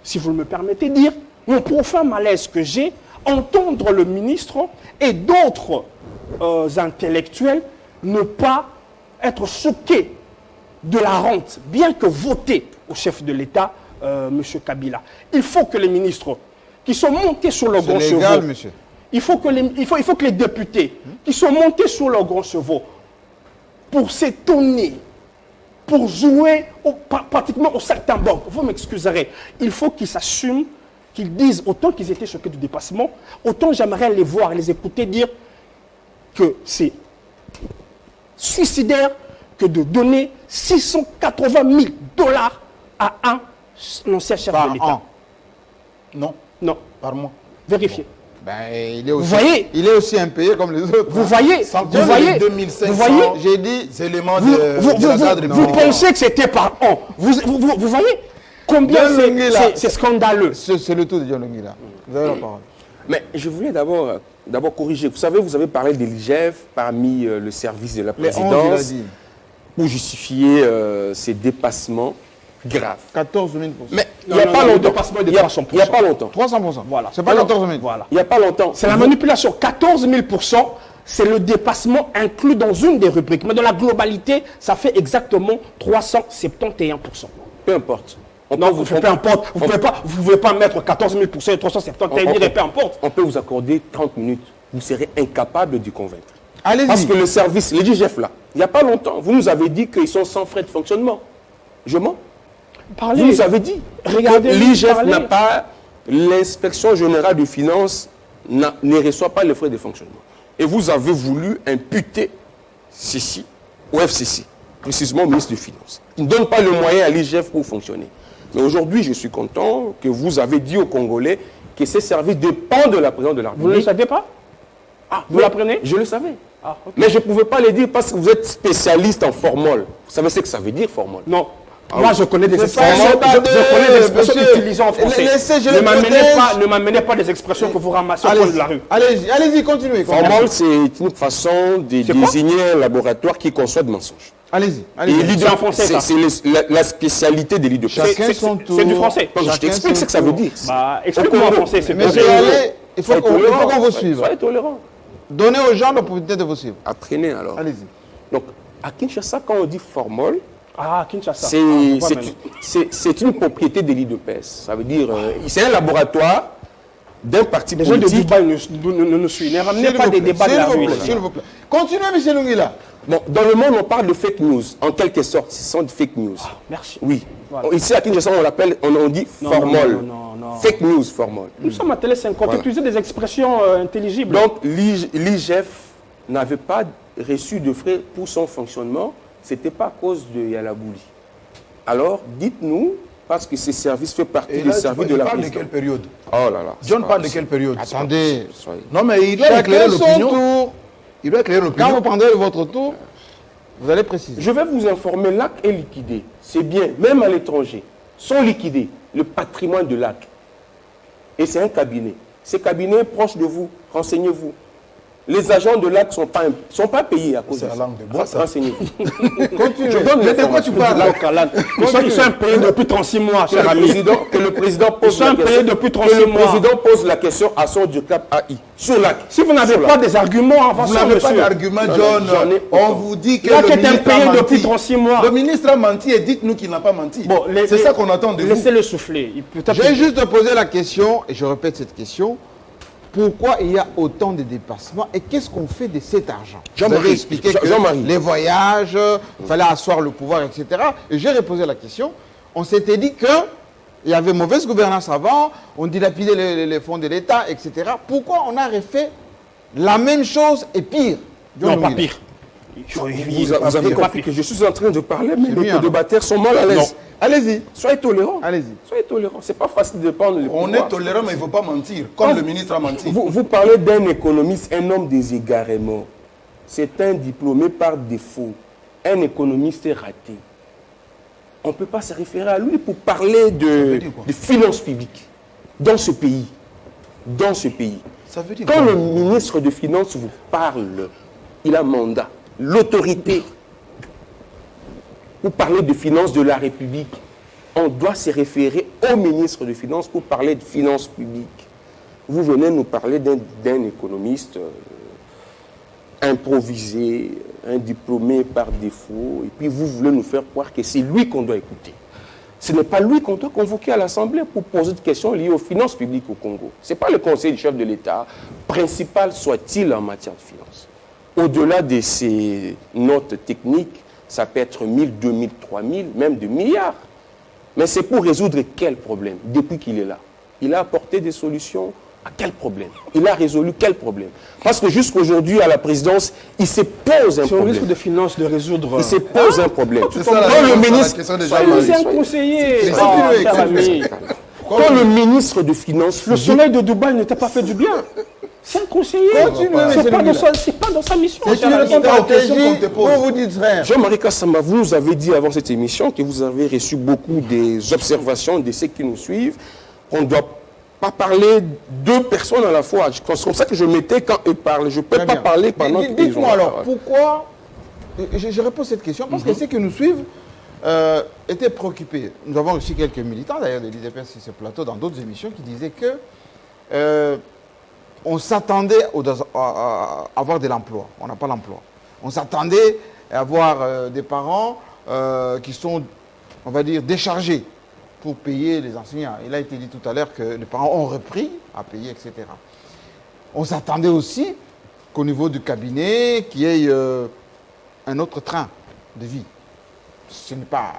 si vous me permettez, dire mon profond malaise que j'ai, entendre le ministre et d'autres intellectuels ne pas être choqués de la rente, bien que voté au chef de l'État, M. Kabila. Il faut que les ministres qui sont montés sur le grand chevaux, monsieur. Il faut que les députés qui sont montés sur le grand chevaux pour s'étonner, pour jouer pratiquement au saltimbanque, vous m'excuserez, il faut qu'ils s'assument, qu'ils disent, autant qu'ils étaient choqués du dépassement, autant j'aimerais les voir, les écouter dire que c'est suicidaire que de donner 680 000 $ à un ancien chef de l'État. Non. Par mois. Vérifiez. Il est aussi impayé comme les autres. Vous voyez, 2500, j'ai dit éléments de la cadre. Vous pensez que c'était par an. Vous voyez combien c'est scandaleux. C'est le tout de John Longila. Vous avez la parole. Mais je voulais d'abord corriger. Vous savez, vous avez parlé de l'IGF parmi le service de la présidence pour justifier ces dépassements graves. 14 000%. Mais il n'y a pas longtemps. Il n'y a pas longtemps. 300%. Voilà. C'est pas 14 000. Voilà. Il n'y a pas longtemps. C'est la manipulation. 14 000%, c'est le dépassement inclus dans une des rubriques. Mais dans la globalité, ça fait exactement 371%. Peu importe. Peu importe. Vous ne pouvez pas mettre 14 000% et 371 et peu importe. On peut vous accorder 30 minutes. Vous serez incapable de convaincre. Allez-y. Parce que le service, les DGF là, il n'y a pas longtemps, vous nous avez dit qu'ils sont sans frais de fonctionnement. Je mens? Vous nous avez dit. Regardez, l'IGF n'a pas, l'inspection générale des finances ne reçoit pas les frais de fonctionnement. Et vous avez voulu imputer ceci au FCC, précisément au ministre des Finances. Il ne donne pas le moyen à l'IGF pour fonctionner. Mais aujourd'hui, je suis content que vous avez dit aux Congolais que ces services dépendent de la présidence de la République. Vous ne le saviez pas? Vous l'apprenez? Je le savais. Mais je ne pouvais pas le dire parce que vous êtes spécialiste en formol. Vous savez ce que ça veut dire, formol? Non. Moi, je connais des expressions, utilisées en français. Ne m'amenez pas des expressions que vous ramassez au coin de la rue. Allez-y, continuez. Formol, c'est une façon de désigner un laboratoire qui conçoit de mensonges. Allez-y. C'est la spécialité des leaders. C'est du français. Je t'explique ce que ça veut dire. Explique-moi en français. Monsieur Allez, il faut qu'on vous suive. Soyez tolérant. Donnez aux gens l'opportunité de vous suivre. Apprenez alors. Allez-y. Donc, à Kinshasa, quand on dit formol, Kinshasa. C'est une propriété de l'IDPS. Ça veut dire, c'est un laboratoire d'un parti politique. Les gens de Dubaï ne nous suivent. Ne ramenez pas des débats de la rue. S'il vous plaît. Continuez, M. Longila. Bon, dans le monde, on parle de fake news. En quelque sorte, ce sont des fake news. Merci. Oui. Voilà. Ici, à Kinshasa, on dit formol. Non. Fake news, formol. Nous sommes à Télé 50. Utilisez des expressions intelligibles. Donc, l'IGF n'avait pas reçu de frais pour son fonctionnement. Ce n'était pas à cause de Yalabouli. Alors, dites-nous, parce que ces services font partie des services de la présidence. De quelle période? Oh là là. John parle de quelle période? Attendez. Non, mais il doit éclairer l'opinion. Il doit éclairer l'opinion. Quand vous prendrez votre tour, vous allez préciser. Je vais vous informer, l'AC est liquidé. C'est bien, même à l'étranger. Sont liquidés, le patrimoine de l'AC. Et c'est un cabinet. Ces cabinets proches de vous, renseignez-vous. Les agents de l'AC ne sont pas payés à cause de C'est la ça. langue de bois, ça. Renseignez-vous. Je donne Mais de quoi tu parles? Ils sont impayés depuis 36 mois, cher ami. Que le président pose la question. depuis Que 36 le mois. président pose la question à son du cap AI. Sur l'AC. Si vous n'avez pas des arguments, Vous n'avez pas d'argument, John. j'en ai On autant. vous dit que Là, le qui est ministre impayé a depuis menti. 36 mois. Le ministre a menti et dites-nous qu'il n'a pas menti. Bon, c'est ça qu'on attend de vous. Laissez-le souffler. Je vais juste te poser la question, et je répète cette question. Pourquoi il y a autant de dépassements et qu'est-ce qu'on fait de cet argent? Vous Jean-Marie, avez expliqué que Jean-Marie. les voyages, il fallait asseoir le pouvoir, etc. Et j'ai reposé la question. On s'était dit qu'il y avait mauvaise gouvernance avant, on dilapidait les fonds de l'État, etc. Pourquoi on a refait la même chose et pire? Non, John pas Louis. pire. Vous avez compris que je suis en train de parler, mais C'est les mieux, co-débatteurs sont mal à l'aise. Allez-y, Soyez tolérants. allez-y. Soyez tolérants. C'est pas facile de prendre le On pouvoir. est tolérant, mais il ne faut pas mentir, comme le ministre a menti. Vous parlez d'un économiste, un homme des égarements. C'est un diplômé par défaut. Un économiste raté. On ne peut pas se référer à lui pour parler de finances publiques dans ce pays. Dans ce pays. Ça veut dire Quand quoi? le ministre de Finances vous parle, il a mandat, l'autorité pour parler de finances de la République. On doit se référer au ministre de Finances pour parler de finances publiques. Vous venez nous parler d'un économiste improvisé, un diplômé par défaut, et puis vous voulez nous faire croire que c'est lui qu'on doit écouter. Ce n'est pas lui qu'on doit convoquer à l'Assemblée pour poser des questions liées aux finances publiques au Congo. Ce n'est pas le conseil du chef de l'État, principal soit-il en matière de finances. Au-delà de ces notes techniques, ça peut être 1000, 2000, 3000, même de milliards. Mais c'est pour résoudre quel problème depuis qu'il est là? Il a apporté des solutions à quel problème? Il a résolu quel problème? Parce que jusqu'aujourd'hui, à la présidence, il se pose un C'est au ministre problème. de Finances de résoudre. Il se pose un problème. C'est ça la Quand le réponse à la ministre... question de C'est Jean-Marie. un conseiller. C'est- Ah, c'est- cher c'est- ami. Quand le ministre de Finances... Le soleil de Dubaï ne t'a pas fait du bien. C'est un conseiller. Continuez, C'est pas, monsieur c'est pas dans sa mission. C'est cher une ami. stratégie qu'on te pose. pour vous distraire. Jean-Marie Kassama, vous nous avez dit avant cette émission que vous avez reçu beaucoup des observations de ceux qui nous suivent, qu'on ne doit pas parler deux personnes à la fois. C'est comme ça que je mettais quand eux parlent. Je ne peux Très pas bien. parler pendant qu'ils ont Dites-moi la alors, parole. pourquoi, je réponds à cette question, parce que ceux qui nous suivent étaient préoccupés. Nous avons aussi quelques militants, d'ailleurs, de l'IDPS sur ce plateau, dans d'autres émissions, qui disaient que on s'attendait à avoir de l'emploi. On n'a pas l'emploi. On s'attendait à avoir des parents qui sont, on va dire, déchargés pour payer les enseignants. Il a été dit tout à l'heure que les parents ont repris à payer, etc. On s'attendait aussi qu'au niveau du cabinet, qu'il y ait un autre train de vie. Ce n'est pas,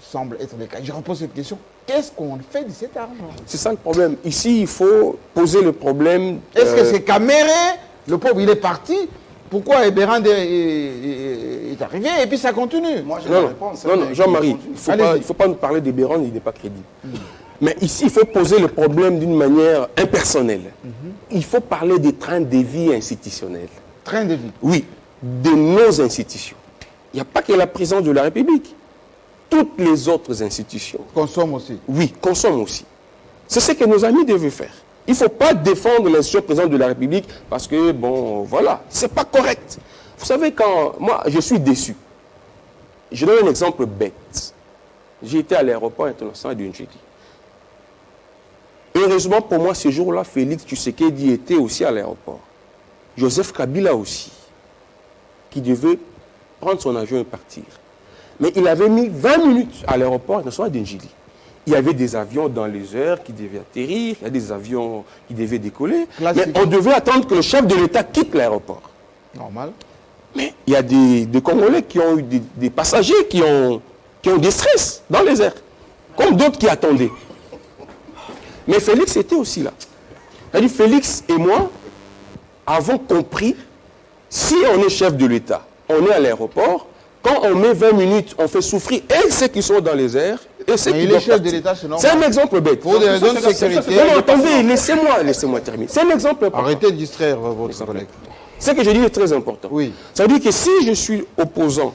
semble être le cas. Je repose cette question. Qu'est-ce qu'on fait de cet argent? C'est ça le problème. Ici, il faut poser le problème... Est-ce que c'est Caméré? Le pauvre, il est parti. Pourquoi Ebérand est arrivé et puis ça continue? Moi, j'ai Non, la réponse. non, non, Jean-Marie, il Allez-y. ne faut pas nous parler des Béran, il n'est pas crédible. Mais ici, il faut poser le problème d'une manière impersonnelle. Il faut parler des trains de vie institutionnels. Train de vie. Oui, de nos institutions. Il n'y a pas que la présidence de la République. Toutes les autres institutions, Consomme aussi. oui, consomment aussi. C'est ce que nos amis devaient faire. Il ne faut pas défendre l'institution présidente de la République parce que, bon, voilà, ce n'est pas correct. Vous savez, quand moi, je suis déçu. Je donne un exemple bête. J'ai été à l'aéroport international de Njeli. Heureusement pour moi, ce jour-là, Félix Tshisekedi était aussi à l'aéroport. Joseph Kabila aussi, qui devait prendre son avion et partir. Mais il avait mis 20 minutes à l'aéroport international de Njeli. Il y avait des avions dans les heures qui devaient atterrir, il y a des avions qui devaient décoller. Classique. Mais on devait attendre que le chef de l'État quitte l'aéroport. Normal. Mais il y a des Congolais qui ont eu des passagers qui ont des stress dans les airs, comme d'autres qui attendaient. Mais Félix était aussi là. C'est-à-dire Félix et moi avons compris, si on est chef de l'État, on est à l'aéroport, quand on met 20 minutes, on fait souffrir et ceux qui sont dans les airs et ceux Mais qui il est doivent chef de partir. l'État, c'est normal. C'est un exemple bête. Pour des raisons de sécurité. Non, non, attendez, laissez-moi terminer. C'est un exemple important. Arrêtez de distraire votre collègue. Ce que je dis est très important. Oui. Ça veut dire que si je suis opposant,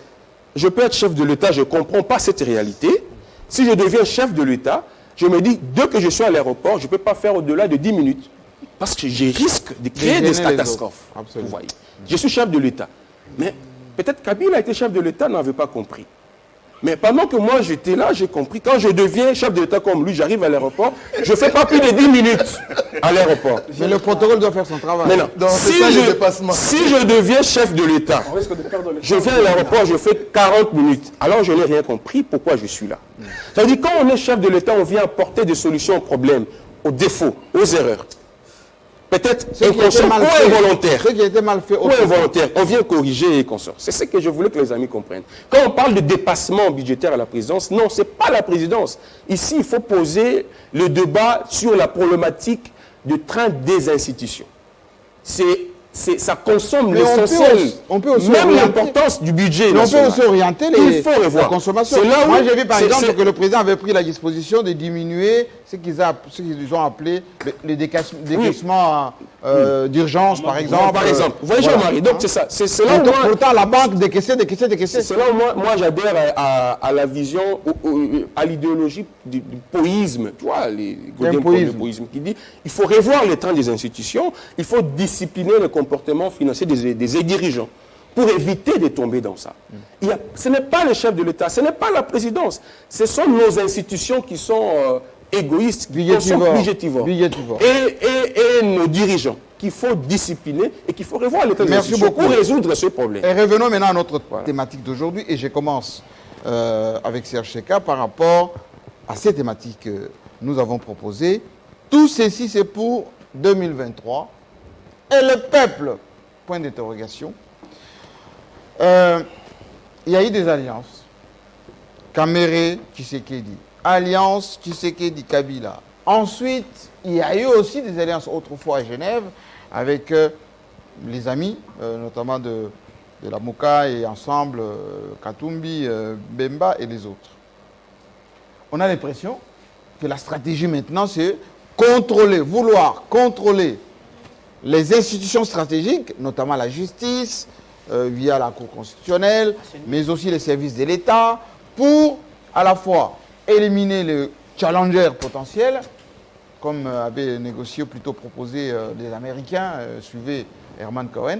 je peux être chef de l'État, je ne comprends pas cette réalité. Si je deviens chef de l'État, je me dis, dès que je suis à l'aéroport, je ne peux pas faire au-delà de 10 minutes. Parce que je risque de créer gêner des les catastrophes. autres. Absolument. Vous voyez. Je suis chef de l'État. Mais peut-être Kabila a été chef de l'État, n'avait pas compris. Mais pendant que moi j'étais là, j'ai compris. Quand je deviens chef de l'État comme lui, j'arrive à l'aéroport, je ne fais pas plus de 10 minutes à l'aéroport. Mais le protocole doit faire son travail. Maintenant, Donc, c'est ça, le dépassement. si je deviens chef de l'État, je viens à l'aéroport, je fais 40 minutes. Alors je n'ai rien compris pourquoi je suis là. Ça veut dire quand on est chef de l'État, on vient apporter des solutions aux problèmes, aux défauts, aux erreurs. Peut-être inconscient ou involontaire. Ce qui a été mal fait Ou involontaire. On vient corriger et consort. C'est ce que je voulais que les amis comprennent. Quand on parle de dépassement budgétaire à la présidence, non, ce n'est pas la présidence. Ici, il faut poser le débat sur la problématique du train des institutions. Ça consomme l'essentiel. On peut aussi même orienter- l'importance du budget. Mais on national. peut aussi orienter Il faut revoir. la consommation. C'est là où- Moi, j'ai vu par c'est- exemple c'est- que le président avait pris la disposition de diminuer ce qu'ils ont appelé les décaissements d'urgence, par exemple. Par exemple. Vous voyez, Voilà. Jean-Marie, donc c'est ça. C'est là où moi... Pourtant, la banque décaissait. C'est là où moi j'adhère à la vision, à l'idéologie du poïsme, tu vois, les Godin poïsme qui dit il faut revoir les trains des institutions, il faut discipliner le comportement financier des dirigeants pour éviter de tomber dans ça. Ce n'est pas le chef de l'État, ce n'est pas la présidence, ce sont nos institutions qui sont égoïstes, qui sont budgétivores. Et nos dirigeants qu'il faut discipliner et qu'il faut revoir les trains des institutions pour résoudre ce problème. Et revenons maintenant à notre thématique d'aujourd'hui. Et je commence avec Serge Cheka par rapport à ces thématiques que nous avons proposées. Tout ceci, c'est pour 2023. Et le peuple, point d'interrogation. Il y a eu des alliances. Kamere, Tshisekedi. Alliance Tshisekedi-Kabila. Ensuite, il y a eu aussi des alliances autrefois à Genève avec les amis, notamment de la Mouka et ensemble, Katumbi, Bemba et les autres. On a l'impression que la stratégie maintenant, c'est vouloir contrôler les institutions stratégiques, notamment la justice, via la Cour constitutionnelle, mais aussi les services de l'État, pour à la fois éliminer les challengers potentiels, comme avaient négocié ou plutôt proposé les Américains, suivez Herman Cohen,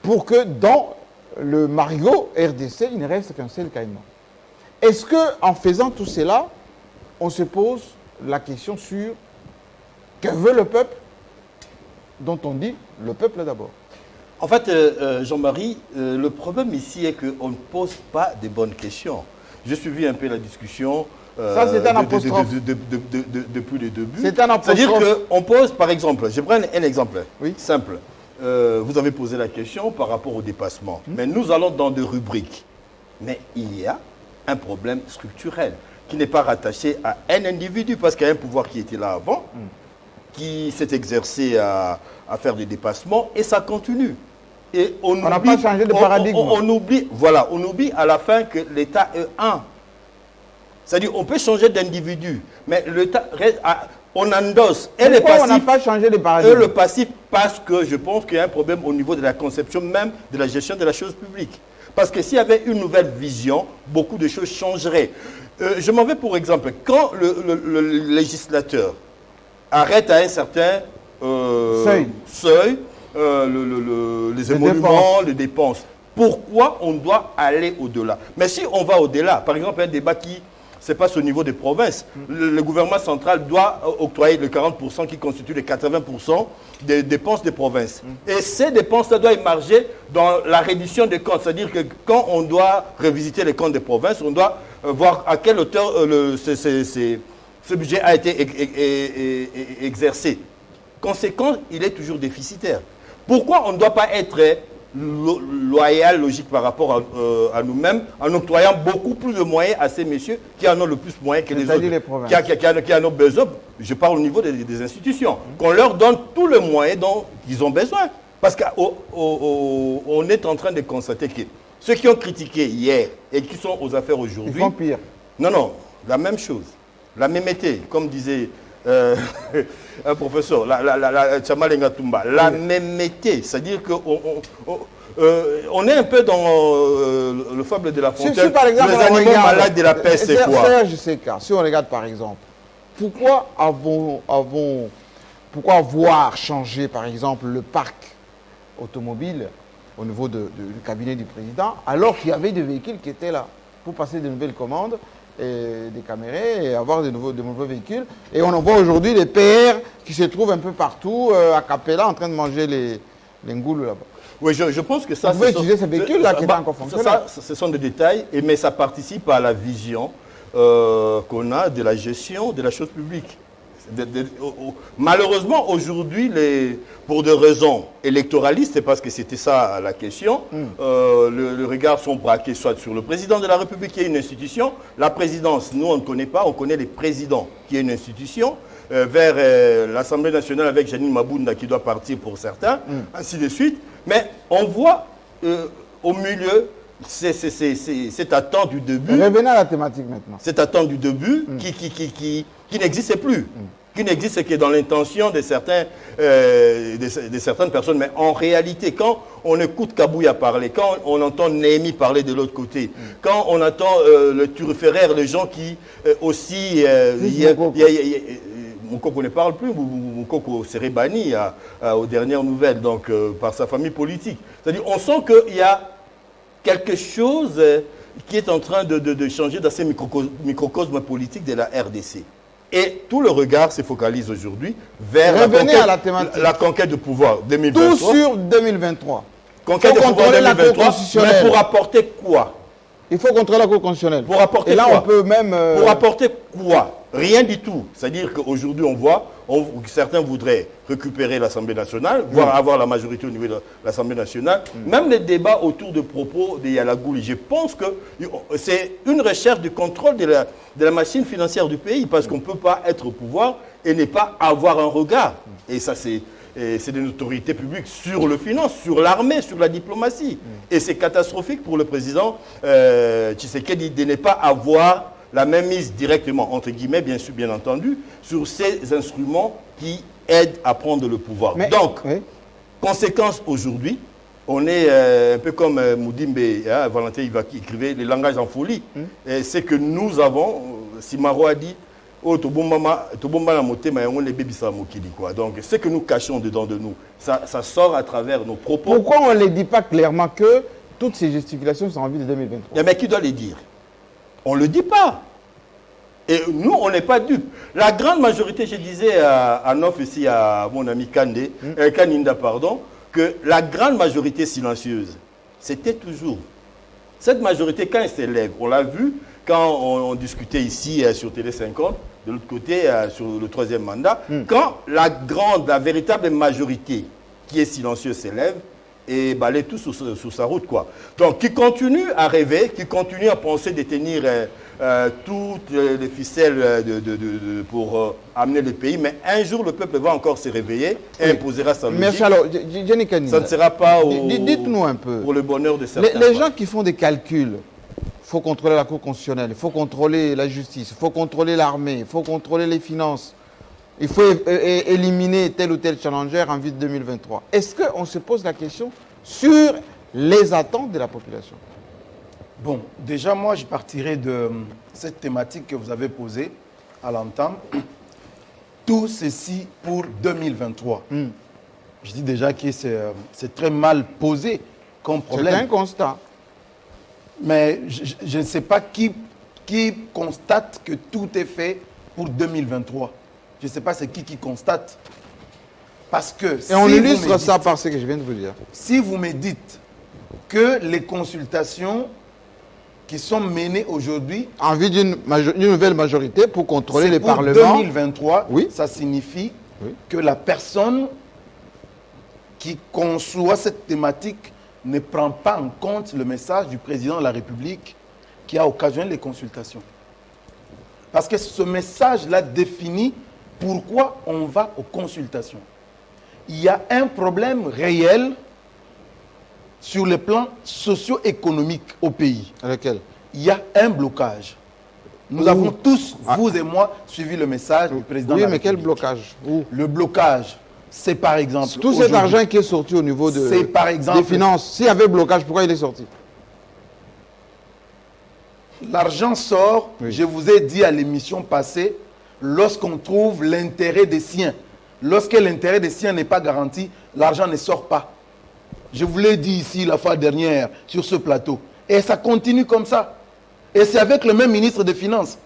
pour que dans le marigot RDC, il ne reste qu'un seul caïman. Est-ce qu'en faisant tout cela, on se pose la question sur que veut le peuple, dont on dit le peuple d'abord? En fait, Jean-Marie, le problème ici est qu'on ne pose pas de bonnes questions. J'ai suivi un peu la discussion ça, c'est un apostrophe. Depuis le début. C'est un apostrophe. C'est-à-dire qu'on pose, par exemple, je prends un exemple simple. Vous avez posé la question par rapport au dépassement. Mais nous allons dans des rubriques. Mais il y a un problème structurel qui n'est pas rattaché à un individu parce qu'il y a un pouvoir qui était là avant, qui s'est exercé à faire des dépassements et ça continue. Et on n'a pas changé de paradigme. On oublie à la fin que l'État est un. C'est-à-dire on peut changer d'individu, mais l'État reste... On endosse et les passifs. On n'a pas changé de paradigme. Et le passif parce que je pense qu'il y a un problème au niveau de la conception même de la gestion de la chose publique. Parce que s'il y avait une nouvelle vision, beaucoup de choses changeraient. Je m'en vais pour exemple, quand le législateur arrête à un certain seuil les émoluments, les dépenses, pourquoi on doit aller au-delà? Mais si on va au-delà, par exemple un débat qui se passe au niveau des provinces, le gouvernement central doit octroyer le 40% qui constitue les 80% des dépenses des provinces. Et ces dépenses-là doivent émarger dans la reddition des comptes. C'est-à-dire que quand on doit revisiter les comptes des provinces, on doit voir à quelle hauteur ce budget a été exercé. Conséquent, il est toujours déficitaire. Pourquoi on ne doit pas être loyal, logique par rapport à nous-mêmes, en octroyant beaucoup plus de moyens à ces messieurs qui en ont le plus de moyens que les autres, qui en ont besoin? Je parle au niveau des institutions. Qu'on leur donne tous les moyens dont ils ont besoin. Parce qu'on est en train de constater que ceux qui ont critiqué hier et qui sont aux affaires aujourd'hui... Ils font pire. Non, la même chose. La même été, comme disait... un professeur, Tchamal Ngatumba, la même métier, c'est-à-dire qu'on est un peu dans le fable de la fontaine, si par exemple, les animaux malades de la peste, c'est quoi? Si on regarde par exemple, pourquoi avons pourquoi voir changer, par exemple, le parc automobile au niveau du cabinet du président, alors qu'il y avait des véhicules qui étaient là pour passer de nouvelles commandes, et des caméras et avoir de nouveaux véhicules. Et on en voit aujourd'hui les PR qui se trouvent un peu partout, à Capella, en train de manger les ngoules là-bas. Oui, je pense que ça... Vous pouvez utiliser ces véhicules-là qui étaient encore fonctionnels. Ce sont des détails, mais ça participe à la vision qu'on a de la gestion de la chose publique. Malheureusement, aujourd'hui, pour des raisons électoralistes, parce que c'était ça la question, le regard sont braqués soit sur le président de la République, qui est une institution. La présidence, nous, on ne connaît pas, on connaît les présidents, qui est une institution. Vers l'Assemblée nationale avec Janine Mabunda, qui doit partir pour certains, ainsi de suite. Mais on voit au milieu cette attente du début. Revenez à la thématique maintenant. Cette attente du début qui n'existe plus. Qui n'existe que dans l'intention de certaines personnes. Mais en réalité, quand on écoute Kabouya parler, quand on entend Néhémie parler de l'autre côté, quand on entend le turféraire, les gens qui aussi... Moukoko ne parle plus, Moukoko serait banni aux dernières nouvelles, donc par sa famille politique. C'est-à-dire, on sent qu'il y a quelque chose qui est en train de changer dans ces microcosmes politiques de la RDC. Et tout le regard se focalise aujourd'hui vers la conquête de pouvoir 2023. Tout sur 2023. Conquête de pouvoir 2023, mais pour apporter quoi? Il faut contrôler la Cour constitutionnelle. Pour apporter et là, quoi? on peut même... Pour apporter quoi? Rien du tout. C'est-à-dire qu'aujourd'hui, on voit, certains voudraient récupérer l'Assemblée nationale, voire avoir la majorité au niveau de l'Assemblée nationale. Même les débats autour de propos de Yalagouli, je pense que c'est une recherche de contrôle de la machine financière du pays, parce qu'on ne peut pas être au pouvoir et ne pas avoir un regard. Et ça, c'est une autorité publique sur le finance, sur l'armée, sur la diplomatie. Et c'est catastrophique pour le président Tshisekedi de ne pas avoir la même mise directement, entre guillemets, bien entendu, sur ces instruments qui aident à prendre le pouvoir. Donc, conséquence aujourd'hui, on est un peu comme Moudimbe, Valentin Ivaki écrivait, les langages en folie. C'est que nous avons, Simaro a dit, donc, ce que nous cachons dedans de nous, ça sort à travers nos propos. Pourquoi on ne les dit pas clairement que toutes ces gesticulations sont en vue de 2023? Mais qui doit les dire? On ne le dit pas. Et nous, on n'est pas dupes. La grande majorité, je disais à Nof ici, à mon ami Kaninda, que la grande majorité silencieuse, c'était toujours. Cette majorité, quand elle s'élève, on l'a vu quand on discutait ici sur Télé 50, de l'autre côté, sur le troisième mandat, quand la véritable majorité qui est silencieuse s'élève, et balaye tout sur sa route, quoi. Donc, qui continue à rêver, qui continue à penser détenir toutes les ficelles pour amener le pays, mais un jour, le peuple va encore se réveiller et imposera sa logique. Merci. Alors, Jenny Kanina, ça ne sera pas dites-nous un peu, pour le bonheur de certains. Les gens qui font des calculs, il faut contrôler la Cour constitutionnelle, il faut contrôler la justice, il faut contrôler l'armée, il faut contrôler les finances. Il faut éliminer tel ou tel challenger en vue de 2023. Est-ce qu'on se pose la question sur les attentes de la population? Bon, déjà, moi, je partirai de cette thématique que vous avez posée à l'entame. Tout ceci pour 2023. Je dis déjà que c'est très mal posé comme problème. C'est un constat. Mais je ne sais pas qui constate que tout est fait pour 2023. Je ne sais pas c'est qui constate. Parce que... Et on illustre ça par ce que je viens de vous dire. Si vous me dites que les consultations qui sont menées aujourd'hui... En vue d'une nouvelle majorité pour contrôler les parlements... pour 2023, ça signifie que la personne qui conçoit cette thématique ne prend pas en compte le message du président de la République qui a occasionné les consultations. Parce que ce message-là définit pourquoi on va aux consultations. Il y a un problème réel sur le plan socio-économique au pays. Lequel? Il y a un blocage. Nous avons tous, vous et moi, suivi le message du président de la République. Oui, mais quel blocage? Le blocage, c'est par exemple... Tout cet argent qui est sorti au niveau des finances, s'il y avait blocage, pourquoi il est sorti? L'argent sort, je vous ai dit à l'émission passée, lorsqu'on trouve l'intérêt des siens. lorsque l'intérêt des siens n'est pas garanti, l'argent ne sort pas. Je vous l'ai dit ici la fois dernière sur ce plateau. Et ça continue comme ça. Et c'est avec le même ministre des Finances.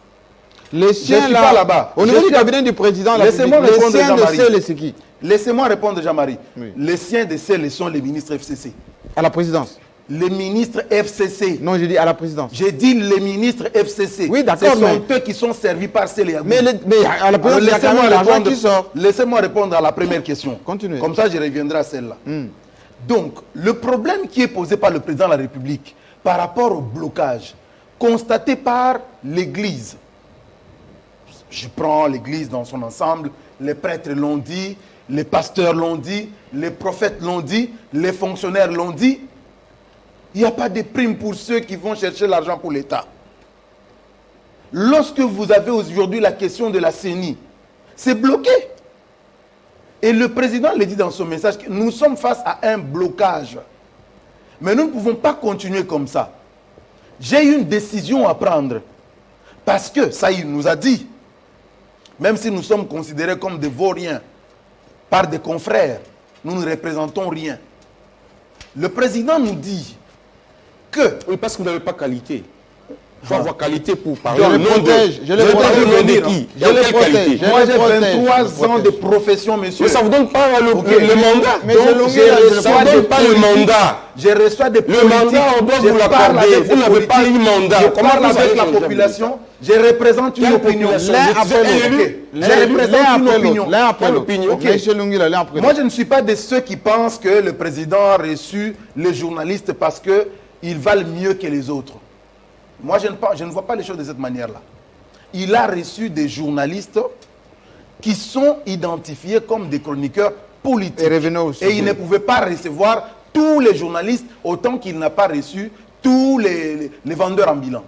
Les siens, je suis là, pas là-bas. Au niveau du cabinet du président, laissez-moi répondre, les siens de Jean-Marie. CEL, c'est qui? Laissez-moi répondre, Jean-Marie. Oui. Les siens de CEL sont les ministres FCC. À la présidence? Les ministres FCC. Non, j'ai dit à la présidence. J'ai dit les ministres FCC. Oui, d'accord, Ce sont mais- eux qui sont servis par CEL et Abou. Mais à la présidence, il y a quand même l'argent qui sort. Laissez-moi répondre à la première question. Continuez. Comme ça, je reviendrai à celle-là. Donc, le problème qui est posé par le président de la République par rapport au blocage constaté par l'Église, je prends l'Église dans son ensemble, les prêtres l'ont dit, les pasteurs l'ont dit, les prophètes l'ont dit, les fonctionnaires l'ont dit, il n'y a pas de prime pour ceux qui vont chercher l'argent pour l'État. Lorsque vous avez aujourd'hui la question de la CENI, c'est bloqué. Et le président le dit dans son message que nous sommes face à un blocage. Mais nous ne pouvons pas continuer comme ça. J'ai une décision à prendre. Parce que, ça il nous a dit, même si nous sommes considérés comme des vauriens par des confrères, nous ne représentons rien. Le président nous dit que... Oui, parce que vous n'avez pas qualité. Il faut avoir qualité pour parler. Je les protège, je les protège. Je les protège. Moi, j'ai 23 ans de profession, monsieur. Mais ça ne vous donne pas le mandat. Mais Donc, Ça ne vous donne pas le mandat. Je reçois des Le mandat, on doit vous l'accorder. Vous n'avez pas eu mandat. Je Comment parle vous allez avec la changer population. Je représente une opinion. L'un après l'autre. Je représente une opinion. L'un après l'autre. Ok. Monsieur Lungila, l'un après Moi, l'autre. je ne suis pas de ceux qui pensent que le président a reçu les journalistes parce qu'ils valent mieux que les autres. Moi, je ne vois pas les choses de cette manière-là. Il a reçu des journalistes qui sont identifiés comme des chroniqueurs politiques. Et revenons au sujet. Et il ne pouvait pas recevoir tous les journalistes autant qu'il n'a pas reçu tous les vendeurs ambulants.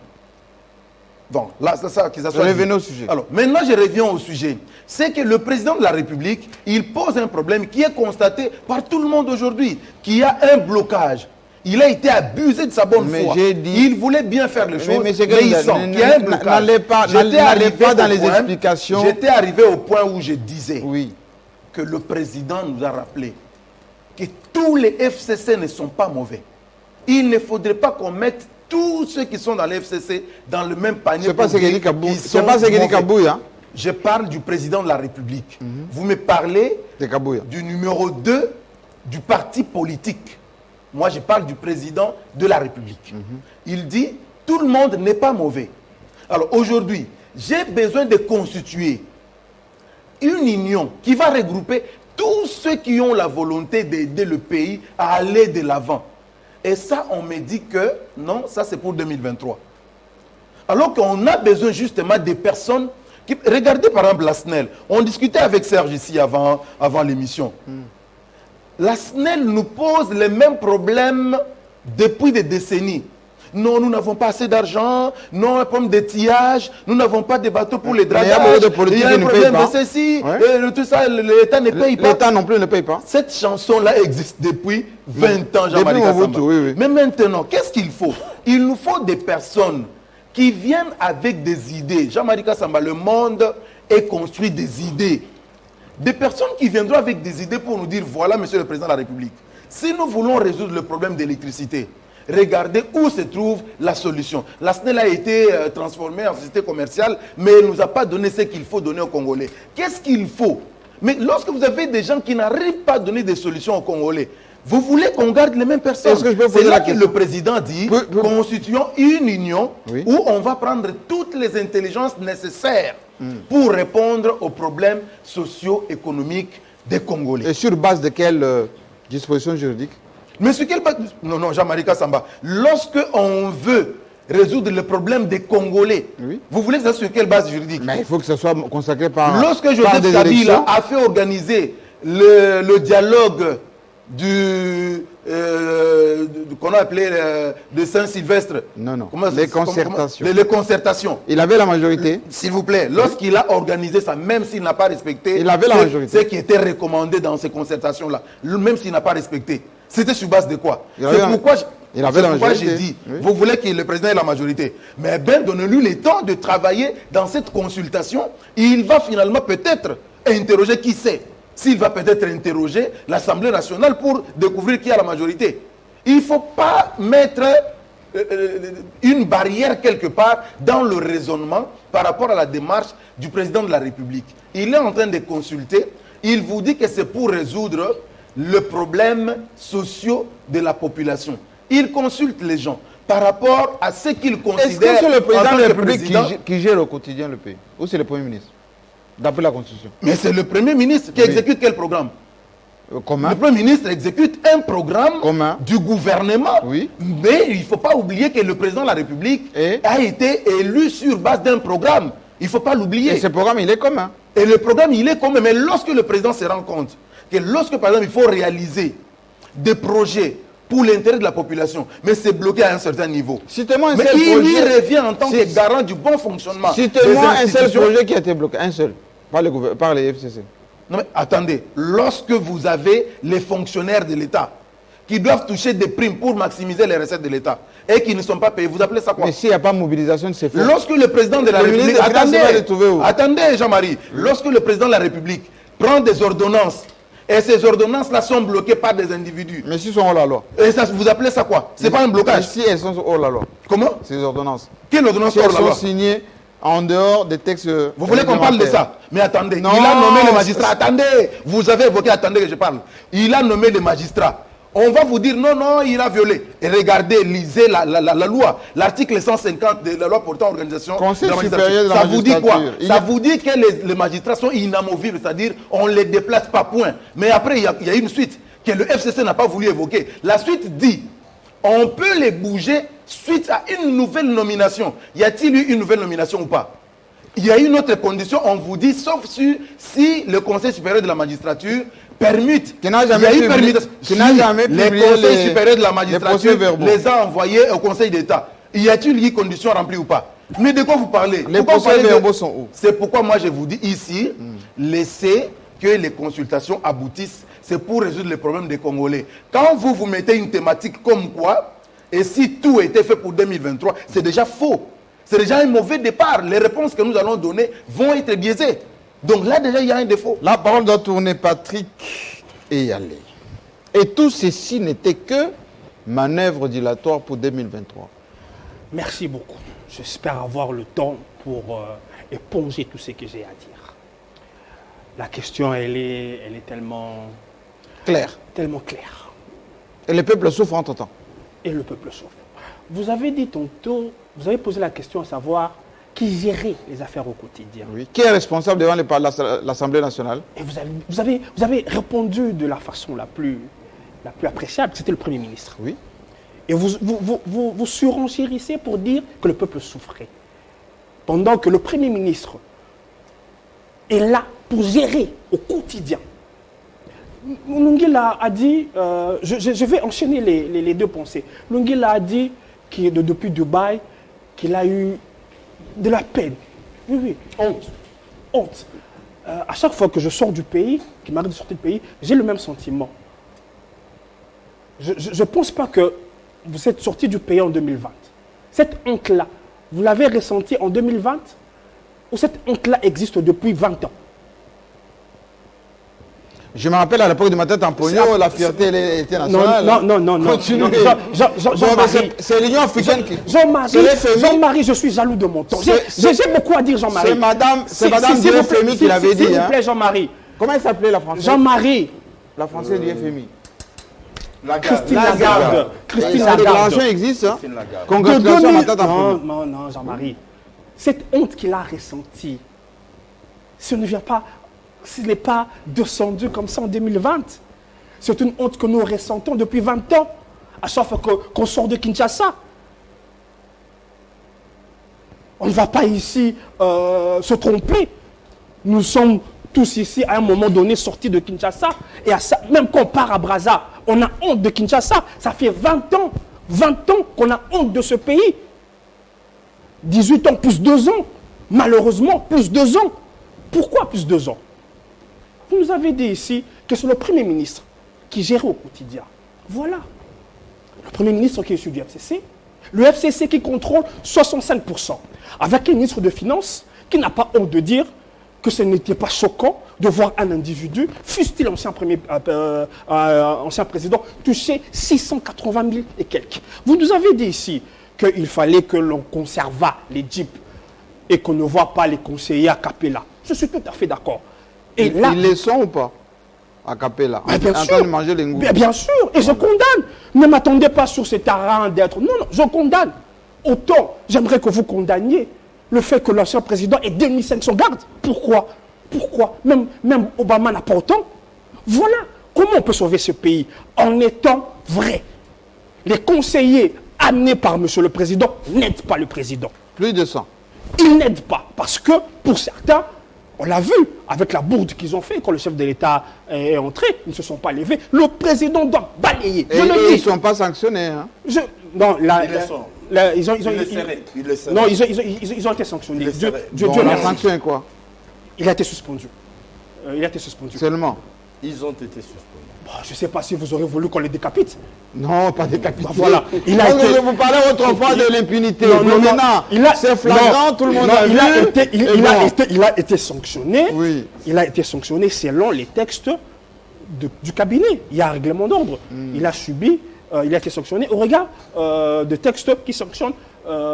Donc, là, c'est ça qui s'assoit. Revenons au sujet. Alors, maintenant, je reviens au sujet. C'est que le président de la République, il pose un problème qui est constaté par tout le monde aujourd'hui, qu'il y a un blocage. Il a été abusé de sa bonne Mais foi. j'ai dit- Il voulait bien faire les choses, mais c'est que mais il sent qu'il y a un blocage. n'allez pas dans les explications. J'étais arrivé au point où je disais Oui. que le président nous a rappelé que tous les FCC ne sont pas mauvais. Il ne faudrait pas qu'on mette tous ceux qui sont dans les FCC dans le même panier. C'est pas pour ce qu'il dire dit Kabou. qu'ils C'est sont pas ce qu'il dit mauvais. Kabouya. Hein? Je parle du président de la République. Vous me parlez C'est Kabouya. du numéro 2 du parti politique. Moi, je parle du président de la République. Il dit, tout le monde n'est pas mauvais. Alors aujourd'hui, j'ai besoin de constituer une union qui va regrouper tous ceux qui ont la volonté d'aider le pays à aller de l'avant. Et ça, on me dit que non, ça c'est pour 2023. Alors qu'on a besoin justement des personnes qui... Regardez par exemple la SNEL. On discutait avec Serge ici avant l'émission. La SNEL nous pose les mêmes problèmes depuis des décennies. Non, nous n'avons pas assez d'argent. Non, un problème d'étillage. Nous n'avons pas de bateaux pour les Mais il y dragages. a beaucoup de politiques Il y a qui un ne problème payent de pas. ceci. Ouais. Tout ça, l'État ne paye pas. L'État non plus ne paye pas. Cette chanson-là existe depuis 20 ans, Jean-Marie Depuis Mobutu, Kassamba. oui, oui. Mais maintenant, qu'est-ce qu'il faut? Il nous faut des personnes qui viennent avec des idées. Jean-Marie Kassamba, le monde est construit des idées. Des personnes qui viendront avec des idées pour nous dire, voilà, monsieur le président de la République, si nous voulons résoudre le problème d'électricité, regardez où se trouve la solution. La SNEL a été transformée en société commerciale, mais elle ne nous a pas donné ce qu'il faut donner aux Congolais. Qu'est-ce qu'il faut? Mais lorsque vous avez des gens qui n'arrivent pas à donner des solutions aux Congolais, vous voulez qu'on garde les mêmes personnes? Est-ce que je peux C'est poser là la que question? le président dit, Peut- constituons une union Oui. où on va prendre toutes les intelligences nécessaires pour répondre aux problèmes socio-économiques des Congolais. Et sur base de quelle disposition juridique? Mais sur quelle base? Non, Jean-Marie Kassamba. Lorsque on veut résoudre le problème des Congolais, Oui. vous voulez que ça sur quelle base juridique? Mais il faut que ce soit consacré par. Lorsque par Joseph des Kabila élections. a fait organiser le dialogue qu'on a appelé de Saint-Sylvestre. Non. Comment- Les comment- concertations. Les concertations. Il avait la majorité. S'il vous plaît, lorsqu'il a organisé ça, même s'il n'a pas respecté Il avait la majorité. ce qui était recommandé dans ces concertations-là, même s'il n'a pas respecté, c'était sur base de quoi? Il avait C'est la- pourquoi, il avait la j'ai majorité. dit, Oui. vous voulez que le président ait la majorité. Mais bien, donnez-lui le temps de travailler dans cette consultation. Il va finalement peut-être interroger qui sait. s'il va peut-être interroger l'Assemblée nationale pour découvrir qui a la majorité. Il ne faut pas mettre une barrière quelque part dans le raisonnement par rapport à la démarche du président de la République. Il est en train de consulter, il vous dit que c'est pour résoudre le problème social de la population. Il consulte les gens par rapport à ce qu'il considère. Est-ce que c'est le président de la République président qui gère au quotidien le pays? Ou c'est le Premier ministre? D'après la Constitution. Mais c'est le Premier ministre qui exécute quel programme? Comment? Le Premier ministre exécute un programme du gouvernement. Oui. Mais il ne faut pas oublier que le président de la République a été élu sur base d'un programme. Il ne faut pas l'oublier. Et ce programme, il est commun. Et le programme, il est commun. Mais lorsque le président se rend compte que lorsque, par exemple, il faut réaliser des projets pour l'intérêt de la population, mais c'est bloqué à un certain niveau. Citez-moi un mais seul il projet. y revient en tant que garant du bon fonctionnement. Citez-moi un seul projet qui a été bloqué. Un seul. Par les FCC. Non mais attendez, lorsque vous avez les fonctionnaires de l'État qui doivent toucher des primes pour maximiser les recettes de l'État et qui ne sont pas payés, vous appelez ça quoi? Mais s'il n'y a pas de mobilisation de ces fonds. Lorsque le président de la République... Attendez Jean-Marie. Lorsque le président de la République prend des ordonnances et ces ordonnances-là sont bloquées par des individus. Mais s'ils sont hors la loi. Et ça, vous appelez ça quoi? C'est pas un blocage? Mais si elles sont hors la loi. Comment? Ces ordonnances. Quelle ordonnance si hors la loi? Elles sont signées en dehors des textes. Vous voulez qu'on parle de ça? Mais attendez, non, il a nommé les magistrats. Attendez, vous avez évoqué, attendez que je parle. Il a nommé les magistrats. On va vous dire non, non, il a violé. Et regardez, lisez la loi, l'article 150 de la loi portant organisation Conseil de la supérieur de la Ça vous dit quoi? magistrature. Ça vous dit que les magistrats sont inamovibles, c'est-à-dire on ne les déplace pas, point. Mais après, il y a une suite que le FCC n'a pas voulu évoquer. La suite dit, on peut les bouger suite à une nouvelle nomination. Y a-t-il eu une nouvelle nomination ou pas? Il y a une autre condition, on vous dit, sauf si le Conseil supérieur de la magistrature permute. Qui n'a jamais publié les conseils supérieurs de la magistrature les a envoyés au Conseil d'État. Y a-t-il eu conditions remplies ou pas? Mais de quoi vous parlez? Les procès-verbaux sont où? C'est pourquoi moi je vous dis ici, laissez que les consultations aboutissent. C'est pour résoudre les problèmes des Congolais. Quand vous mettez une thématique comme quoi, et si tout était fait pour 2023, c'est déjà faux. C'est déjà un mauvais départ. Les réponses que nous allons donner vont être biaisées. Donc là, déjà, il y a un défaut. La parole doit tourner Patrick et y aller. Et tout ceci n'était que manœuvre dilatoire pour 2023. Merci beaucoup. J'espère avoir le temps pour éponger tout ce que j'ai à dire. La question, elle est tellement... Claire. Tellement claire. Et le peuple souffre entre-temps. Et le peuple souffre. Vous avez dit tantôt, vous avez posé la question à savoir qui gérait les affaires au quotidien. Oui. Qui est responsable devant l'Assemblée nationale? Et vous avez répondu de la façon la plus appréciable, c'était le Premier ministre. Oui. Et vous surenchérissez pour dire que le peuple souffrait. Pendant que le Premier ministre est là pour gérer au quotidien. Lungila a dit, je vais enchaîner les deux pensées. Lungila a dit depuis Dubaï qu'il a eu de la peine. Oui, oui. Honte. À chaque fois que je sors du pays, qu'il m'arrive de sortir du pays, j'ai le même sentiment. Je ne pense pas que vous êtes sorti du pays en 2020. Cette honte-là, vous l'avez ressentie en 2020 ou cette honte-là existe depuis 20 ans? Je me rappelle à l'époque de ma tête en pognon, la fierté elle était nationale. Non. Continuez. Jean-Marie. C'est l'Union africaine qui... Jean-Marie, je suis jaloux de mon temps. J'ai beaucoup à dire, Jean-Marie. C'est madame du FMI qui l'avait dit. S'il vous plaît, Jean-Marie. Comment elle s'appelait la Française? Jean-Marie. La Française du FMI. Christine Lagarde. Christine Lagarde. La déclaration existe. Hein? Congratulations à ma tête en pognon. Non, Jean-Marie. Cette honte qu'il a ressentie, ce n'est pas descendu comme ça en 2020. C'est une honte que nous ressentons depuis 20 ans, à chaque fois qu'on sort de Kinshasa. On ne va pas ici se tromper. Nous sommes tous ici, à un moment donné, sortis de Kinshasa. Et même quand on part à Brazza, on a honte de Kinshasa. Ça fait 20 ans qu'on a honte de ce pays. 18 ans plus 2 ans. Malheureusement, plus 2 ans. Pourquoi plus 2 ans? Vous nous avez dit ici que c'est le Premier ministre qui gère au quotidien. Voilà. Le Premier ministre qui est issu du FCC. Le FCC qui contrôle 65%. Avec un ministre de Finances qui n'a pas honte de dire que ce n'était pas choquant de voir un individu, fût-il ancien président, toucher 680 000 et quelques. Vous nous avez dit ici qu'il fallait que l'on conservât les jeeps et qu'on ne voit pas les conseillers à Capella. Je suis tout à fait d'accord. Et là, ils les sont ou pas à Capella, bien en sûr, train de manger les ngous. bien sûr, et je condamne. Ne m'attendez pas sur ce terrain d'être... Non, non, je condamne. Autant, j'aimerais que vous condamniez le fait que l'ancien président ait 2500 gardes. Pourquoi? Pourquoi? Même Obama n'a pas autant. Voilà comment on peut sauver ce pays en étant vrai. Les conseillers amenés par monsieur le président n'aident pas le président. Plus de 100. Ils n'aident pas parce que, pour certains, on l'a vu avec la bourde qu'ils ont fait quand le chef de l'État est entré, ils ne se sont pas levés. Le président doit balayer. Et ils ne sont pas sanctionnés. Hein. Non, ils ont été sanctionnés. Dieu la sanction est quoi? Il a été suspendu. Il a été suspendu. Seulement. Ils ont été suspendus. Bon, je ne sais pas si vous aurez voulu qu'on les décapite. Non, pas décapité. Voilà. Vous parlez autrefois de l'impunité. Non, c'est flagrant, tout le monde a vu. Il a été sanctionné. Oui. Il a été sanctionné selon les textes du cabinet. Il y a un règlement d'ordre. Il a subi, il a été sanctionné au regard de textes qui sanctionnent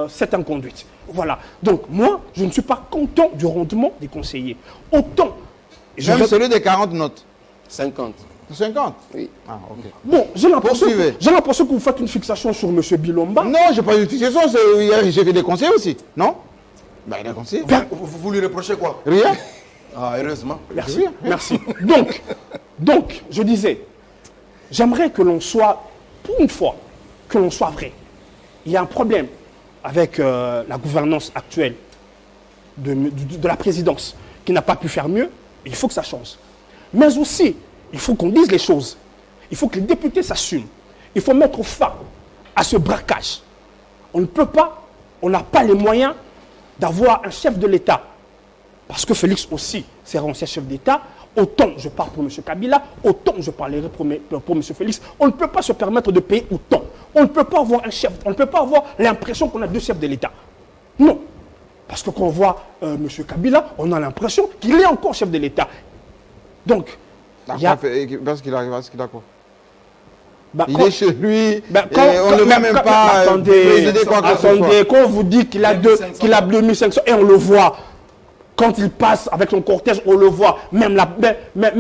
cette inconduite. Voilà. Donc, moi, je ne suis pas content du rendement des conseillers. Autant. Même celui des 40 notes. 50. 50? Oui. Ah, ok. Bon, j'ai l'impression que vous faites une fixation sur M. Bilomba. Non, je n'ai pas eu de fixation. J'ai fait des conseils aussi. Non? Ben, il a conseillé. Vous lui reprochez quoi? Rien. Ah, heureusement. Merci. Rien. Merci. Donc, je disais, j'aimerais que l'on soit, pour une fois, que l'on soit vrai. Il y a un problème avec la gouvernance actuelle de la présidence qui n'a pas pu faire mieux. Il faut que ça change. Mais aussi, il faut qu'on dise les choses. Il faut que les députés s'assument. Il faut mettre fin à ce braquage. On ne peut pas, on n'a pas les moyens d'avoir un chef de l'État. Parce que Félix aussi sera ancien chef d'État. Autant je parle pour M. Kabila, autant je parlerai pour M. Félix. On ne peut pas se permettre de payer autant. On ne peut pas avoir un chef, on ne peut pas avoir l'impression qu'on a deux chefs de l'État. Non. Parce que quand on voit M. Kabila, on a l'impression qu'il est encore chef de l'État. Donc, parce qu'il a quoi? Il est chez lui, on ne le voit même pas présider quoi que ce soit. Attendez, quand on vous dit qu'il a 2500 et on le voit, quand il passe avec son cortège, on le voit, même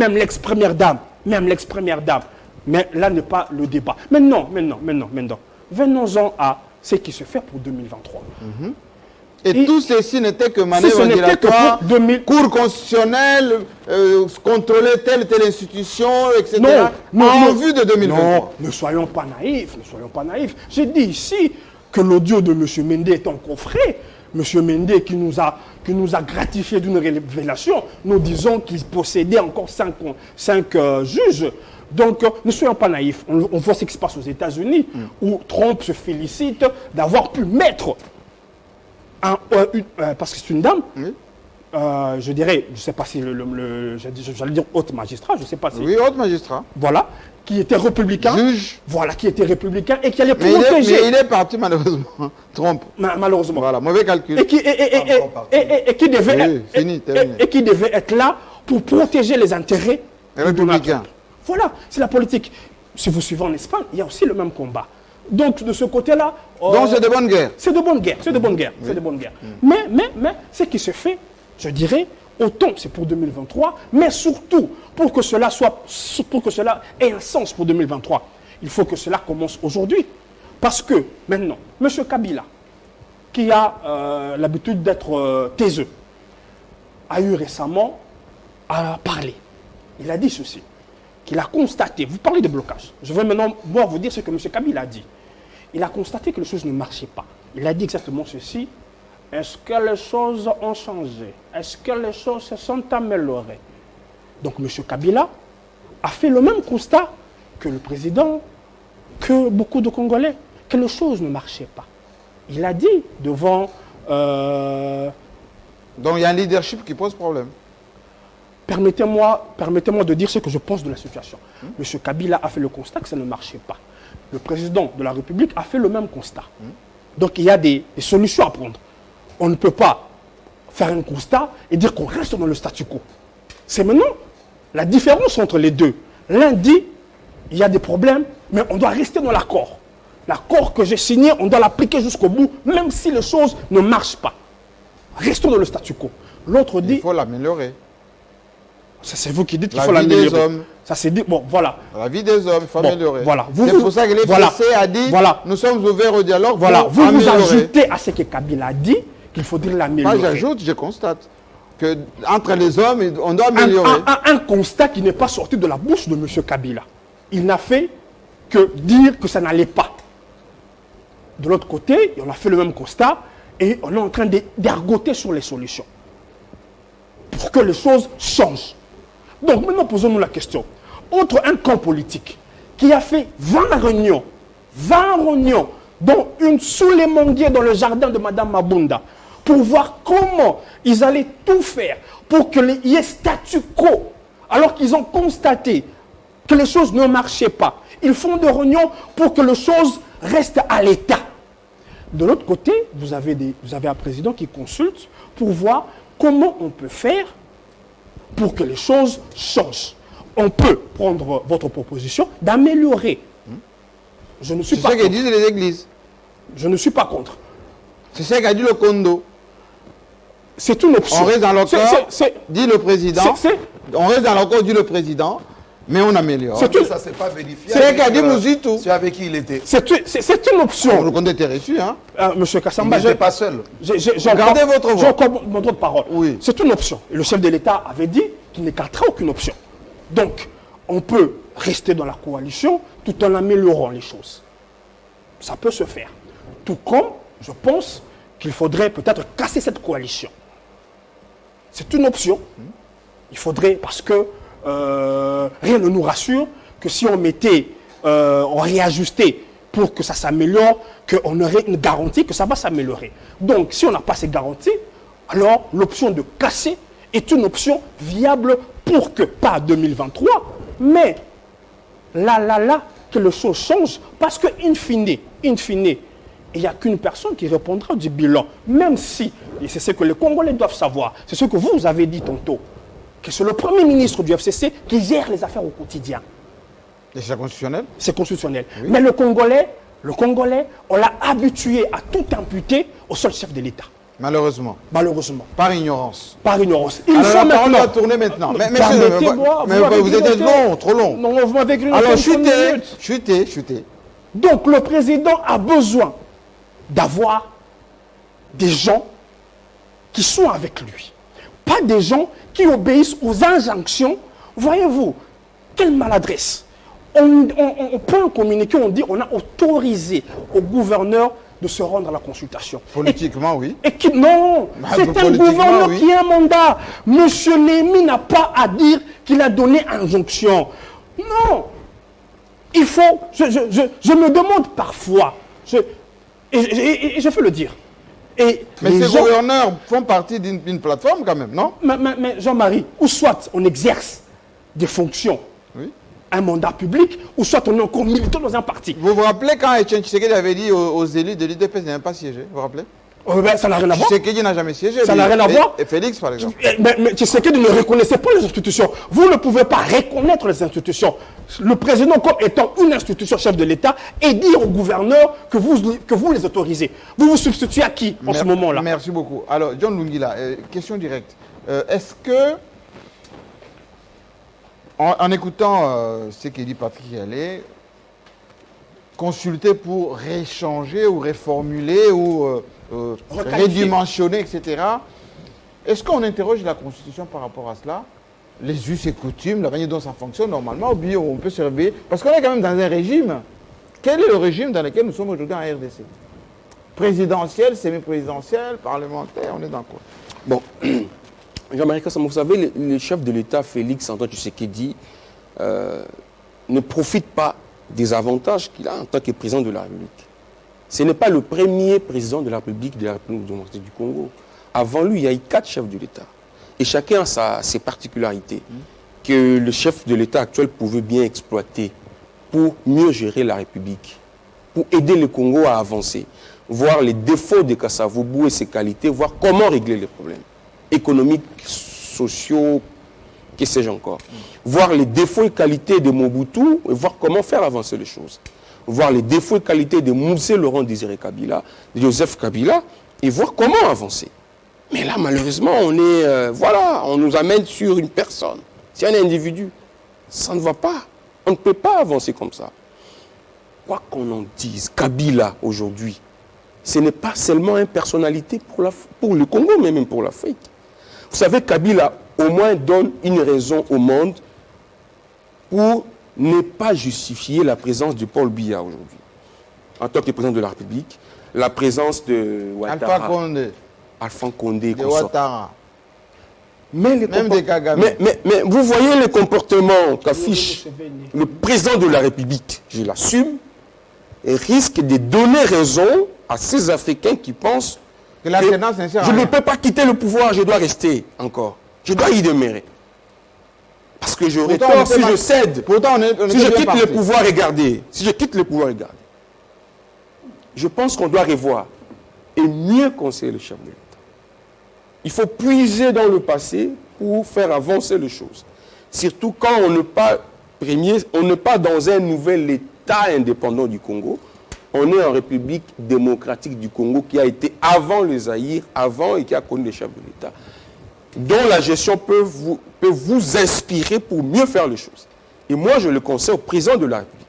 l'ex-première dame, mais là n'est pas le débat. Maintenant, venons-en à ce qui se fait pour 2023. Et tout ceci n'était que manœuvre dilatoire, cours constitutionnel, contrôler telle institution, etc. En vue de 2023. Non, ne soyons pas naïfs, J'ai dit ici que l'audio de M. Mende est encore frais. M. Mende qui nous a gratifié d'une révélation, nous disons qu'il possédait encore 5 juges. Donc, ne soyons pas naïfs. On voit ce qui se passe aux États-Unis, où Trump se félicite d'avoir pu mettre parce que c'est une dame, je dirais, je ne sais pas si j'allais dire haute magistrat, je ne sais pas si... Oui, haute magistrat. Voilà, qui était républicain. Juge. Voilà, qui était républicain et qui allait protéger... Mais il est parti malheureusement, Trump. Malheureusement. Voilà, mauvais calcul. Et qui devait être là pour protéger les intérêts républicains. Voilà, c'est la politique. Si vous suivez en Espagne, il y a aussi le même combat. Donc, de ce côté-là... Donc, c'est de bonne guerre. C'est de bonne guerre. Mais ce qui se fait, je dirais, autant c'est pour 2023, mais surtout, pour que cela ait un sens pour 2023, il faut que cela commence aujourd'hui. Parce que, maintenant, M. Kabila, qui a l'habitude d'être taiseux, a eu récemment à parler. Il a dit ceci, qu'il a constaté, vous parlez de blocage, je vais maintenant vous dire ce que M. Kabila a dit. Il a constaté que les choses ne marchaient pas. Il a dit exactement ceci. Est-ce que les choses ont changé? Est-ce que les choses se sont améliorées? Donc M. Kabila a fait le même constat que le président, que beaucoup de Congolais, que les choses ne marchaient pas. Il a dit devant... Donc il y a un leadership qui pose problème. Permettez-moi de dire ce que je pense de la situation. M. Kabila a fait le constat que ça ne marchait pas. Le président de la République a fait le même constat. Donc il y a des solutions à prendre. On ne peut pas faire un constat et dire qu'on reste dans le statu quo. C'est maintenant la différence entre les deux. L'un dit, il y a des problèmes, mais on doit rester dans l'accord. L'accord que j'ai signé, on doit l'appliquer jusqu'au bout, même si les choses ne marchent pas. Restons dans le statu quo. L'autre dit... Il faut l'améliorer. Ça, c'est vous qui dites qu'il La faut vie des l'améliorer. hommes. Ça, c'est dit... Bon, voilà. La vie des hommes, il faut améliorer. Voilà. C'est pour ça que l'FCC a dit, nous sommes ouverts au dialogue voilà. pour Vous améliorer. ajoutez à ce que Kabila a dit qu'il faudrait l'améliorer. Moi, j'ajoute, je constate que entre les hommes, on doit améliorer. Un constat qui n'est pas sorti de la bouche de M. Kabila. Il n'a fait que dire que ça n'allait pas. De l'autre côté, on a fait le même constat et on est en train d'ergoter sur les solutions pour que les choses changent. Donc maintenant, posons-nous la question. Entre un camp politique qui a fait 20 réunions, dont une sous les manguiers dans le jardin de Mme Mabunda, pour voir comment ils allaient tout faire pour qu'il y ait statu quo, alors qu'ils ont constaté que les choses ne marchaient pas. Ils font des réunions pour que les choses restent à l'état. De l'autre côté, vous avez un président qui consulte pour voir comment on peut faire pour que les choses changent. On peut prendre votre proposition d'améliorer. Je ne suis pas C'est ce que contre. disent les églises. Je ne suis pas contre. C'est ce qu'a dit le Kondo. C'est une option. On reste dans l'accord, dit le président. On reste dans l'accord, dit le président, mais on améliore. Ça, c'est pas vérifié. C'est ce qu'a dit Mouzitou. C'est avec qui il était. C'est une option. Le Kondo était reçu, hein. Monsieur Kassamba, il n'était pas seul. Gardez votre voix. J'ai encore mon droit de parole. Oui. C'est une option. Et le chef de l'État avait dit qu'il n'écarterait aucune option. Donc, on peut rester dans la coalition tout en améliorant les choses. Ça peut se faire. Tout comme, je pense, qu'il faudrait peut-être casser cette coalition. C'est une option. Il faudrait, parce que rien ne nous rassure que si on mettait, on réajustait pour que ça s'améliore, qu'on aurait une garantie que ça va s'améliorer. Donc, si on n'a pas ces garanties, alors l'option de casser est une option viable pour que, pas 2023, mais là, que les choses changent, parce que, in fine, il n'y a qu'une personne qui répondra du bilan, même si, et c'est ce que les Congolais doivent savoir, c'est ce que vous avez dit tantôt, que c'est le Premier ministre du FCC qui gère les affaires au quotidien. Et c'est constitutionnel? C'est constitutionnel. Oui. Mais le Congolais, on l'a habitué à tout imputer au seul chef de l'État. Malheureusement. Malheureusement. Par ignorance. Par ignorance. Alors la parole va tourner maintenant. Mais vous êtes long, trop long. Non, vous m'avez grillé. Alors chutez. Donc le président a besoin d'avoir des gens qui sont avec lui. Pas des gens qui obéissent aux injonctions. Voyez-vous, quelle maladresse. On peut communiquer, on dit on a autorisé au gouverneur de se rendre à la consultation. Politiquement, oui. Non, c'est un gouverneur qui a un mandat. Monsieur Némi n'a pas à dire qu'il a donné injonction. Non. Il faut... Je me demande parfois, et je peux le dire. Mais ces gouverneurs font partie d'une plateforme quand même, non? Mais Jean-Marie, ou soit on exerce des fonctions, un mandat public, ou soit on est encore militant dans un parti. Vous vous rappelez quand Etienne Tshisekedi avait dit aux élus de l'UDPS de ne pas siéger? Vous vous rappelez? Ça n'a rien à voir. Tshisekedi n'a jamais siégé. Ça n'a rien à voir. Et Félix, par exemple. Mais Tshisekedi ne reconnaissait pas les institutions. Vous ne pouvez pas reconnaître les institutions. Le président, comme étant une institution chef de l'État, et dire au gouverneur que vous les autorisez. Vous vous substituez à qui en ce moment-là? Merci beaucoup. Alors, John Lungila, question directe. Est-ce que, en écoutant ce qu'a dit Patrick Yalé, consulter pour réchanger ou réformuler ou redimensionner, etc. Est-ce qu'on interroge la Constitution par rapport à cela? Les us et coutumes, la manière dont ça fonctionne normalement, ou bien on peut se réveiller? Parce qu'on est quand même dans un régime. Quel est le régime dans lequel nous sommes aujourd'hui en RDC? Présidentiel, semi-présidentiel, parlementaire, on est dans quoi? Bon, Jean-Marie Kassamba, vous savez, le chef de l'État, Félix Antoine Tshisekedi, ne profite pas des avantages qu'il a en tant que président de la République. Ce n'est pas le premier président de la République démocratique du Congo. Avant lui, il y a eu 4 chefs de l'État. Et chacun a ses particularités que le chef de l'État actuel pouvait bien exploiter pour mieux gérer la République, pour aider le Congo à avancer, voir les défauts de Kasavubu et ses qualités, voir comment régler les problèmes. économiques, sociaux, que sais-je encore. Voir les défauts et qualités de Mobutu et voir comment faire avancer les choses. Voir les défauts et qualités de Moussé Laurent Désiré Kabila, de Joseph Kabila, et voir comment avancer. Mais là, malheureusement, on nous amène sur une personne, sur un individu. Ça ne va pas. On ne peut pas avancer comme ça. Quoi qu'on en dise, Kabila, aujourd'hui, ce n'est pas seulement une personnalité pour le Congo, mais même pour l'Afrique. Vous savez, Kabila, au moins, donne une raison au monde pour ne pas justifier la présence de Paul Biya aujourd'hui. En tant que président de la République, la présence de Ouattara, Alpha Condé, de Ouattara. Même des Kagame. Mais vous voyez les comportements qu'affiche le président de la République, je l'assume, et risque de donner raison à ces Africains qui pensent que je ne peux pas quitter le pouvoir, je dois rester encore. Je dois y demeurer. Parce que j'aurais tort si je cède. Si je quitte le pouvoir, regardez. Si je quitte le pouvoir, regardez. Je pense qu'on doit revoir et mieux conseiller le chef de l'État. Il faut puiser dans le passé pour faire avancer les choses. Surtout quand on n'est pas dans un nouvel État indépendant du Congo. On est en République démocratique du Congo qui a été avant le Zaïre, avant et qui a connu les chefs de l'État, dont la gestion peut vous inspirer pour mieux faire les choses. Et moi, je le conseille au président de la République.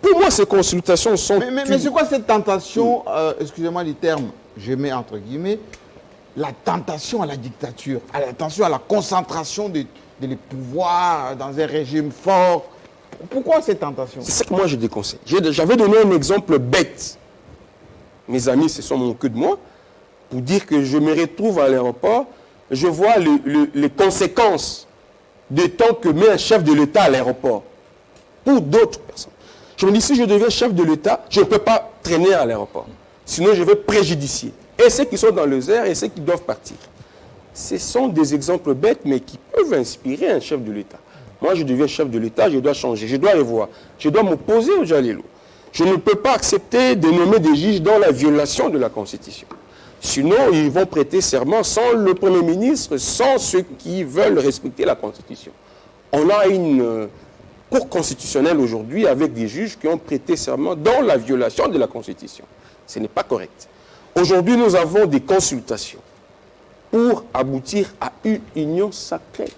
Pour moi, ces consultations sont... Mais c'est quoi cette tentation, excusez-moi du terme, je mets entre guillemets, la tentation à la dictature, à la tentation à la concentration des pouvoirs dans un régime fort? Pourquoi cette tentation? C'est ça que moi je déconseille. J'avais donné un exemple bête. Mes amis se sont moqués de moi pour dire que je me retrouve à l'aéroport, je vois les conséquences du temps que met un chef de l'État à l'aéroport pour d'autres personnes. Je me dis, si je deviens chef de l'État, je ne peux pas traîner à l'aéroport. Sinon, je vais préjudicier. Et ceux qui sont dans les airs et ceux qui doivent partir. Ce sont des exemples bêtes, mais qui peuvent inspirer un chef de l'État. Moi, je deviens chef de l'État, je dois changer, je dois revoir. Je dois m'opposer au Jalilou. Je ne peux pas accepter de nommer des juges dans la violation de la Constitution. Sinon, ils vont prêter serment sans le Premier ministre, sans ceux qui veulent respecter la Constitution. On a une Cour constitutionnelle aujourd'hui avec des juges qui ont prêté serment dans la violation de la Constitution. Ce n'est pas correct. Aujourd'hui, nous avons des consultations pour aboutir à une union sacrée.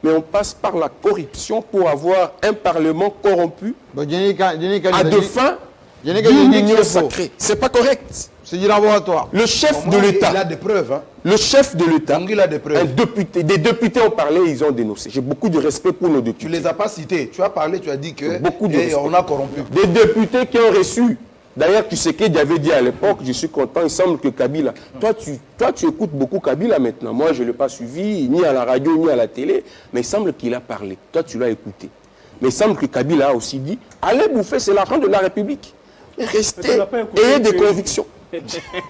Mais on passe par la corruption pour avoir un Parlement corrompu à deux fins d'une union sacrée. C'est pas correct. C'est du laboratoire. Le chef de l'État. Il a des preuves. Hein. Le chef de l'État. Il a des preuves. Des députés ont parlé, ils ont dénoncé. J'ai beaucoup de respect pour nos députés. Tu ne les as pas cités. Tu as parlé, tu as dit que on a corrompu. Des députés qui ont reçu. D'ailleurs, tu sais qu'il avait dit à l'époque, je suis content, il semble que Kabila... Toi, tu écoutes beaucoup Kabila maintenant. Moi, je ne l'ai pas suivi, ni à la radio, ni à la télé. Mais il semble qu'il a parlé. Toi, tu l'as écouté. Mais il semble que Kabila a aussi dit, allez bouffer, c'est l'argent de la République. Restez, ayez des convictions.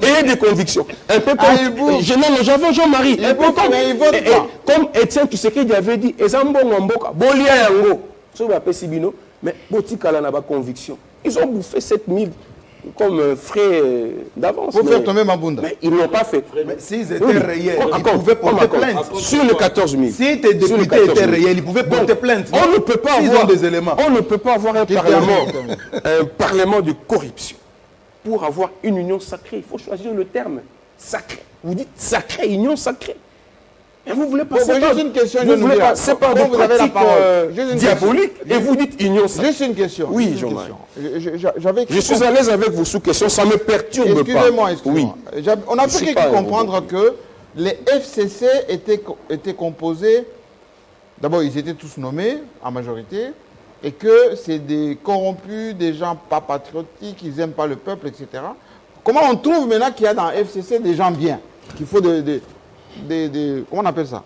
Ayez des convictions. Un peu comme... J'avais Jean-Marie. Un peu comme Étienne Tshisekedi avait dit, mais Botikala n'a pas conviction. Ils ont bouffé 7000 comme frais d'avance. Pour faire tomber Mabunda. Mais ils ne l'ont pas fait. Mais s'ils étaient réels, ils pouvaient porter plainte. Sur les 14 000. Si tes députés étaient réels, ils pouvaient porter plainte. On ne peut pas avoir des éléments. On ne peut pas avoir un parlement de corruption. Pour avoir une union sacrée, il faut choisir le terme sacré. Vous dites sacré, union sacrée. Et vous voulez passer par une question, vous voulez passer par des pratiques diaboliques et vous dites union sacrée. Juste une question. Oui, Jean-Marie. Je suis à l'aise avec vos sous-questions, ça ne me perturbe pas. Excusez-moi. Oui. On a pu comprendre que les FCC étaient composés, d'abord ils étaient tous nommés en majorité, et que c'est des corrompus, des gens pas patriotiques, ils n'aiment pas le peuple, etc. Comment on trouve maintenant qu'il y a dans FCC des gens bien, qu'il faut comment on appelle ça?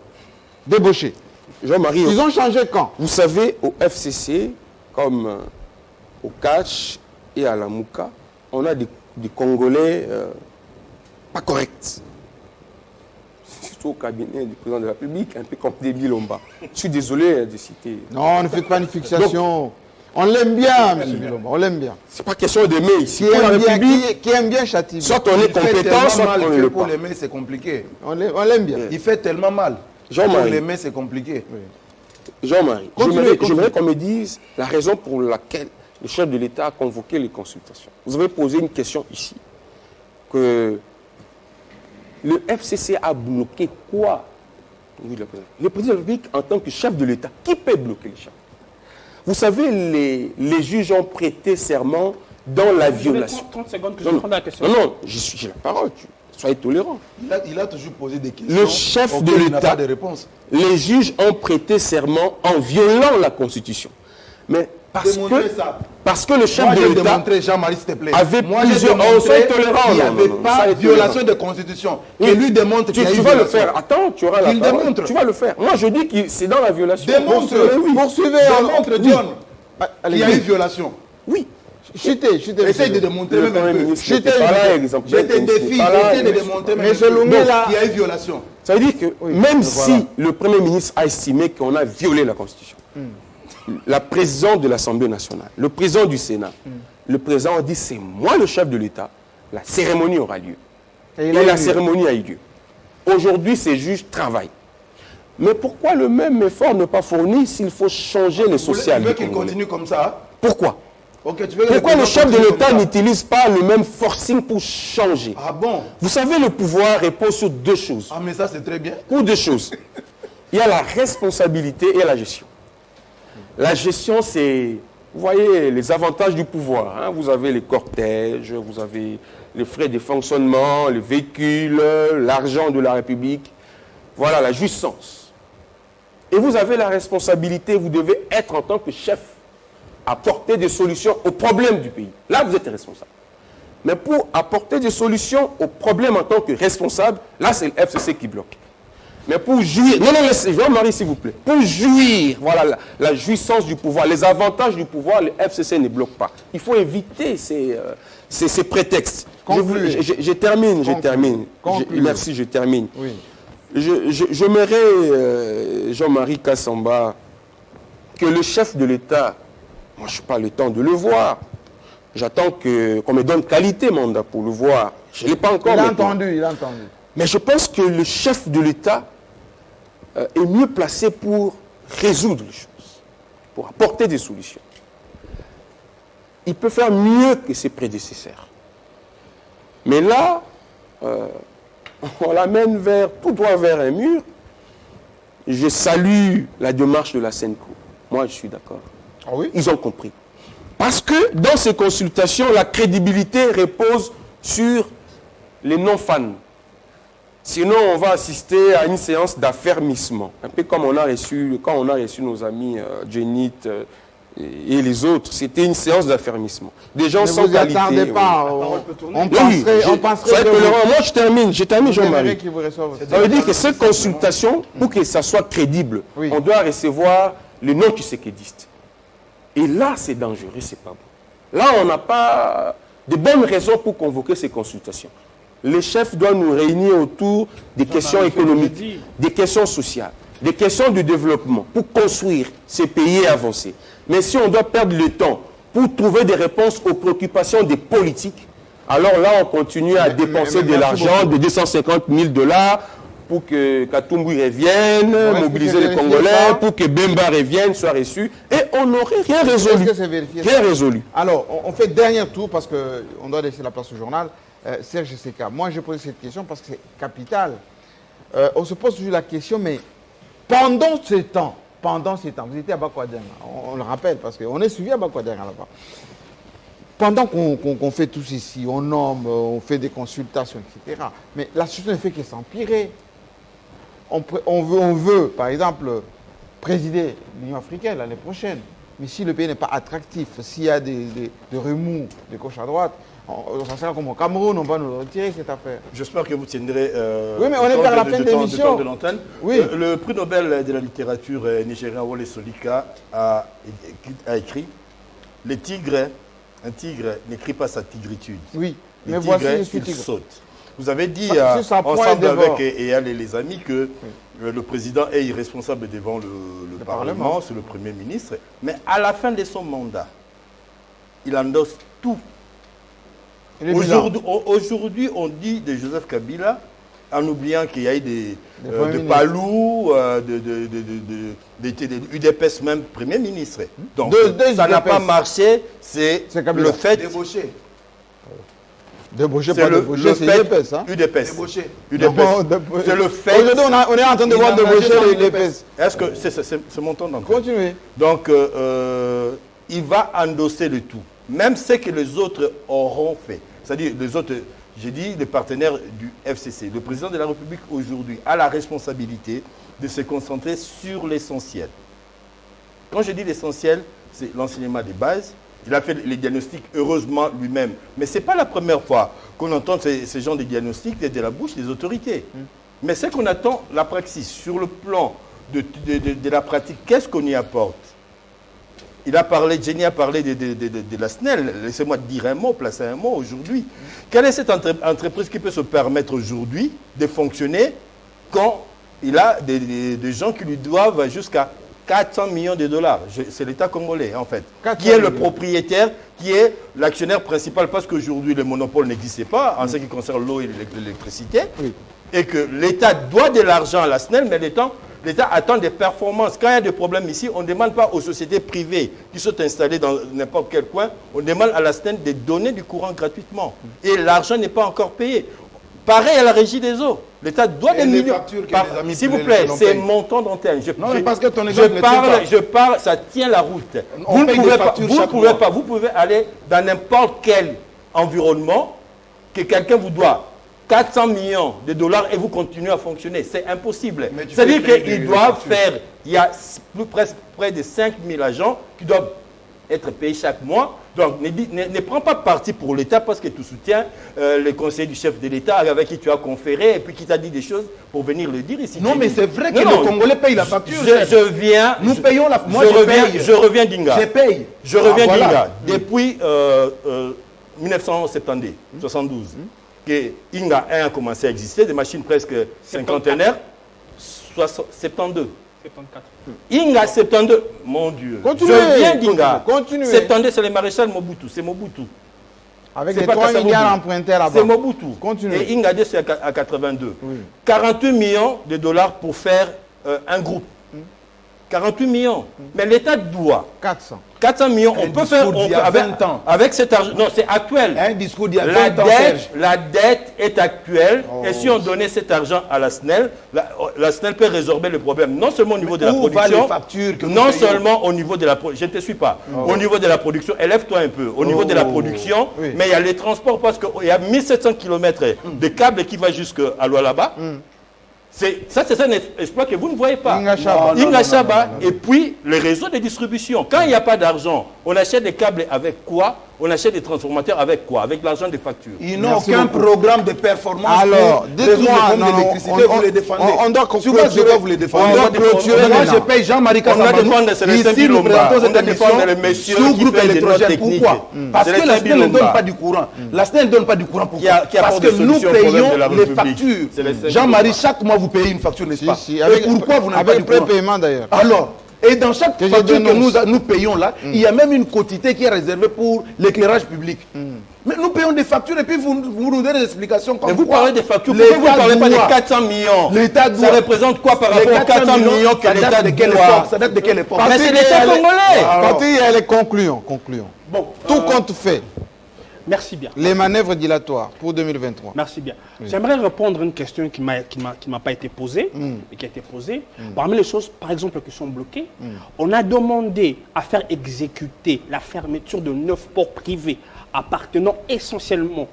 Débauchés. Jean-Marie, ils ont changé quand? Vous savez, au FCC, comme au Catch et à la Mouka, on a des Congolais pas corrects. Surtout au cabinet du président de la République, un peu comme des Bilomba. Je suis désolé de citer. Non, ne faites pas une fixation. On l'aime bien, M. Bilombo, on l'aime bien. C'est pas question d'aimer ici. Qui Pour la aime bien, République, qui aime bien châtie. soit on est Il fait compétent, tellement soit mal on ne que l'est pour pas. l'aimer, c'est compliqué. On l'aime bien. Il fait tellement mal. Pour Jean-Marie. l'aimer, c'est compliqué. Jean-Marie, Continuez. j'aimerais qu'on me dise la raison pour laquelle le chef de l'État a convoqué les consultations. Vous avez posé une question ici, que le FCC a bloqué quoi? Oui, le président de la République, en tant que chef de l'État, qui peut bloquer les chefs? Vous savez, les juges ont prêté serment dans la violation. 30 secondes que je prends la question. Non, j'ai la parole. Soyez tolérants. Il a toujours posé des questions. Le chef de auxquelles il n'a l'État, pas de réponse. les juges ont prêté serment en violant la Constitution. Mais Démontrez ça. parce que le chef Moi, de j'ai l'État démontré, Jean-Marie, s'il te plaît. avait Moi, j'ai plusieurs... démontré On soit tolérant. qu'il n'y avait non, pas soyez de violation tolérants. de Constitution. Oui. Que lui démontre qu'il y a eu Tu vas le violation. faire. Attends, tu auras la Qu'il parole. démontre. Tu vas le faire. Moi, je dis que c'est dans la violation. Démontre. Oui. Poursuivez. Démontre, John, qu'il y a eu violation. Oui. Chutez. Essaye de démontrer même un peu. Je t'ai pas là, exemple. Je te défie, essaye de démontrer même un Monsieur peu Loumé, là. qu'il y a eu violation. Ça veut dire que même si le Premier ministre a estimé qu'on a violé la Constitution, la présidente de l'Assemblée nationale, le président du Sénat, le président a dit c'est moi le chef de l'État, la cérémonie aura lieu. Et la cérémonie a eu lieu. Aujourd'hui, ces juges travaillent. Mais pourquoi le même effort ne pas fourni s'il faut changer les sociales? Tu veux qu'il continue comme ça? Pourquoi? Ok, tu veux que Pourquoi le chef de continue comme l'État ça? n'utilise pas le même forcing pour changer? Ah bon? Vous savez, le pouvoir repose sur deux choses. Ah mais ça c'est très bien. Ou deux choses. Il y a la responsabilité et la gestion. La gestion, c'est, vous voyez, les avantages du pouvoir. Hein. Vous avez les cortèges, vous avez les frais de fonctionnement, les véhicules, l'argent de la République. Voilà, la jouissance. Et vous avez la responsabilité, vous devez être en tant que chef, apporter des solutions aux problèmes du pays. Là, vous êtes responsable. Mais pour apporter des solutions aux problèmes en tant que responsable, là, c'est le FCC qui bloque. Mais pour jouir, non, laissez, Jean-Marie, s'il vous plaît, pour jouir, voilà, la jouissance du pouvoir, les avantages du pouvoir, le FCC ne bloque pas. Il faut éviter ces prétextes. Je termine. Merci, je termine. Oui. J'aimerais, Jean-Marie Kassamba, que le chef de l'État, moi je n'ai pas le temps de le voir, j'attends qu'on me donne qualité mandat pour le voir. Je ne l'ai pas encore. Il a entendu. Mais je pense que le chef de l'État est mieux placé pour résoudre les choses, pour apporter des solutions. Il peut faire mieux que ses prédécesseurs. Mais là, on l'amène tout droit vers un mur. Je salue la démarche de la Senco. Moi, je suis d'accord. Ah oui? Ils ont compris. Parce que dans ces consultations, la crédibilité repose sur les non-fans. Sinon, on va assister à une séance d'affermissement. Un peu comme quand on a reçu nos amis Jenit et les autres. C'était une séance d'affermissement. Des gens sans qualité. Ne vous attendez pas. On penserait que moi, je termine, Jean-Marie. Ça veut dire que ces consultations, pour que ça soit crédible, on doit recevoir le non-tshisekidiste. Et là, c'est dangereux, c'est pas bon. Là, on n'a pas de bonnes raisons pour convoquer ces consultations. Les chefs doivent nous réunir autour des questions économiques, des questions sociales, des questions de développement pour construire ces pays et avancer. Mais si on doit perdre le temps pour trouver des réponses aux préoccupations des politiques, alors là, on continue à dépenser de l'argent de 250 000 $, pour que Katumbi revienne, mobiliser les Congolais, pour que Bemba revienne, soit reçu, et on n'aurait rien résolu. Rien résolu. Alors, on fait dernier tour parce qu'on doit laisser la place au journal. Serge Seka, moi je pose cette question parce que c'est capital. On se pose toujours la question, mais pendant ce temps, vous étiez à Bakwadjanga, on le rappelle parce qu'on est suivi à Bakwadjanga là-bas. Pendant qu'on fait tout ceci, on nomme, on fait des consultations, etc. Mais la situation ne fait que s'empirer. On veut, par exemple, présider l'Union africaine l'année prochaine. Mais si le pays n'est pas attractif, s'il y a des remous de gauche à droite, ça sera comme au Cameroun, on va nous retirer cette affaire. J'espère que vous tiendrez oui, mais on est vers la fin de l'émission. de l'antenne. Oui. Le prix Nobel de la littérature nigérien Wole Soyinka a écrit « Un tigre n'écrit pas sa tigritude. Oui, Les mais tigres, voici, je suis il tigre. saute. » Vous avez dit Si ça pointe ensemble d'abord. avec Eyal et les amis que le président est irresponsable devant le Parlement, c'est le Premier ministre. Mais à la fin de son mandat, il endosse tout. Aujourd'hui, on dit de Joseph Kabila, en oubliant qu'il y a eu de Palou, de UDPS même Premier ministre. Donc, ça n'a pas marché, c'est le fait... Débauché. Débauché, pas débauché, c'est UDPS. Hein? UDPS. Débauché. C'est le fait... Aujourd'hui, on est en train de voir débaucher l'UDPS. Est-ce que c'est mon temps d'entrée? Continuez. Donc, il va endosser le tout. Même ce que les autres auront fait. C'est-à-dire, les autres, j'ai dit, les partenaires du FCC. Le président de la République, aujourd'hui, a la responsabilité de se concentrer sur l'essentiel. Quand je dis l'essentiel, c'est l'enseignement des bases. Il a fait les diagnostics, heureusement, lui-même. Mais ce n'est pas la première fois qu'on entend ces genres de diagnostics de la bouche des autorités. Mais c'est qu'on attend la praxis. Sur le plan de la pratique, qu'est-ce qu'on y apporte? Jenny a parlé de la SNEL. Laissez-moi dire un mot, placer un mot aujourd'hui. Quelle est cette entreprise qui peut se permettre aujourd'hui de fonctionner quand il a des gens qui lui doivent jusqu'à 400 millions de dollars? C'est l'État congolais, en fait, qui est le propriétaire, qui est l'actionnaire principal, parce qu'aujourd'hui, le monopole n'existait pas en ce qui concerne l'eau et l'électricité, et que l'État doit de l'argent à la SNEL, mais l'État attend des performances. Quand il y a des problèmes ici, on ne demande pas aux sociétés privées qui sont installées dans n'importe quel coin, on demande à la SNEL de donner du courant gratuitement. Et l'argent n'est pas encore payé. Pareil à la régie des eaux. L'État doit des millions. S'il vous plaît, c'est mon temps d'antenne. Je parle, ça tient la route. Vous pouvez aller dans n'importe quel environnement que quelqu'un vous doit 400 millions de dollars et vous continuez à fonctionner. C'est impossible. C'est-à-dire qu'ils doivent faire, il y a près de 5000 agents qui doivent être payés chaque mois. Donc, ne prends pas parti pour l'État parce que tu soutiens les conseillers du chef de l'État avec qui tu as conféré et puis qui t'a dit des choses pour venir le dire ici. Non, mais c'est vrai que le Congolais paye la facture. Nous payons la facture. Je reviens d'Inga. Je reviens d'Inga. Depuis 1972, 72, que Inga 1 a commencé à exister, des machines presque cinquantenaires, 72. 74. Inga 72, mon Dieu. Continuez, je viens d'Inga. 72, c'est le maréchal Mobutu. C'est Mobutu. Avec les 3 milliards empruntés là-bas. C'est Mobutu. Continuez. Et Inga 2, c'est à 82. Oui. 48 millions de dollars pour faire un groupe. 48 millions. Mais l'État doit. 400 millions. On peut faire avec cet argent. Non, c'est actuel. Un discours d'il y a 20 ans, Serge. La dette est actuelle. Et si on donnait cet argent à la SNEL, la SNEL peut résorber le problème. Non seulement au niveau de la production. Non seulement au niveau de la production. Je ne te suis pas. Au niveau de la production, élève-toi un peu. Au niveau de la production, mais il y a les transports parce qu'il y a 1700 km de câbles qui va jusqu'à Lualaba. C'est un exploit que vous ne voyez pas. Inga Chaba et puis les réseaux de distribution. Quand il n'y a pas d'argent, on achète des câbles avec quoi? On achète des transformateurs avec quoi? Avec l'argent des factures. Ils n'ont aucun programme de performance. Alors, dites-moi, vous les défendez. On doit clôturer. Vous les défendez. Moi, je paye Jean-Marie Kassamba. Ici, nous présentons cette émission sous groupe électrogène. Pourquoi? Parce que la SNEL ne donne pas du courant. La SNEL ne donne pas du courant. Pourquoi? Parce que nous payons les factures. Jean-Marie, chaque mois, vous payez une facture, n'est-ce pas? Et pourquoi vous n'avez pas du courant? Avec prépaiement d'ailleurs. Alors, et dans chaque facture que nous payons là, il y a même une quotité qui est réservée pour l'éclairage public. Mais nous payons des factures et puis vous nous donnez des explications comme vous parlez des factures, pourquoi vous ne parlez pas des 400 millions? L'État doit. Ça représente quoi par rapport aux 400 millions que l'État doit? Ça date de quelle époque? Mais c'est l'État congolais. Quand il y a les conclusions. Bon, tout compte fait. Merci bien. Les manœuvres dilatoires pour 2023. Merci bien. Oui. J'aimerais répondre à une question qui m'a pas été posée, mais qui a été posée. Parmi les choses, par exemple, qui sont bloquées, on a demandé à faire exécuter la fermeture de 9 ports privés appartenant essentiellement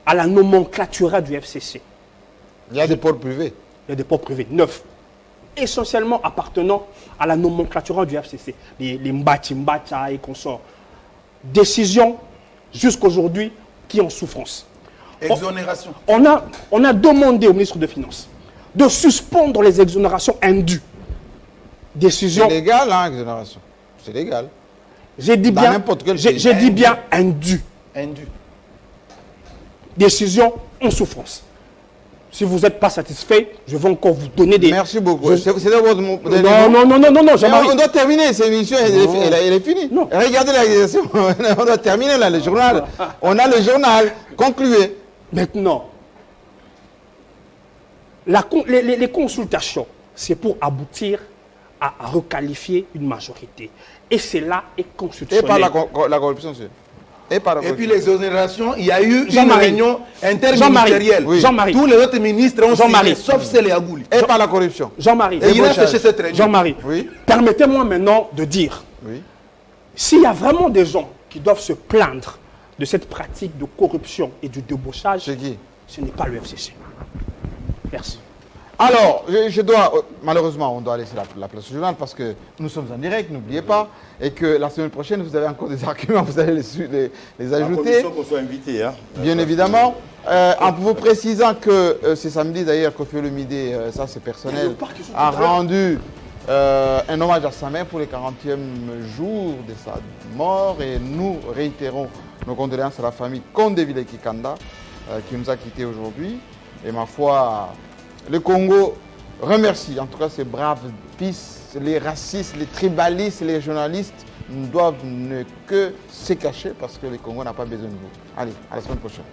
à la nomenclature du FCC. Il y a des ports privés. Il y a des ports privés, 9. Essentiellement appartenant à la nomenclature du FCC. Les Mbati, Mbata et consorts. Décision jusqu'aujourd'hui qui est en souffrance. Exonération. On a demandé au ministre des Finances de suspendre les exonérations indues. Décision. C'est légal, hein, exonération. C'est légal. J'ai dit bien, j'ai dit bien indues. décision en souffrance. Si vous n'êtes pas satisfait, je vais encore vous donner des... Merci beaucoup. C'est votre mot. Non, Jean-Marie. On doit terminer, cette émission, elle est finie. Non. Regardez la question, on doit terminer là, le journal. On a le journal, concluez. Maintenant, les consultations, c'est pour aboutir à requalifier une majorité. Et cela est constitutionnel. Et par la corruption, c'est. Et puis les exonérations, il y a eu une Jean-Marie. réunion interministérielle. Oui. Jean-Marie. Tous les autres ministres ont signé, sauf celle à Agouli. Et par la corruption. Jean-Marie. Et il a séché cette réunion. Jean-Marie, oui. Permettez-moi maintenant de dire, oui. S'il y a vraiment des gens qui doivent se plaindre de cette pratique de corruption et du débauchage, c'est qui? Ce n'est pas le FCC. Merci. Alors, je dois, malheureusement, on doit laisser la place au journal parce que nous sommes en direct, n'oubliez pas, et que la semaine prochaine, vous avez encore des arguments, vous allez les ajouter. Qu'on soit invité, hein. Bien évidemment. En vous précisant que c'est samedi d'ailleurs, Kofi Olomide, ça c'est personnel, a rendu un hommage à sa mère pour le 40e jour de sa mort et nous réitérons nos condoléances à la famille Kondevile Kikanda qui nous a quittés aujourd'hui. Et ma foi, le Congo remercie en tout cas ces braves fils, les racistes, les tribalistes, les journalistes ne doivent ne que se cacher parce que le Congo n'a pas besoin de vous. Allez, à la semaine prochaine.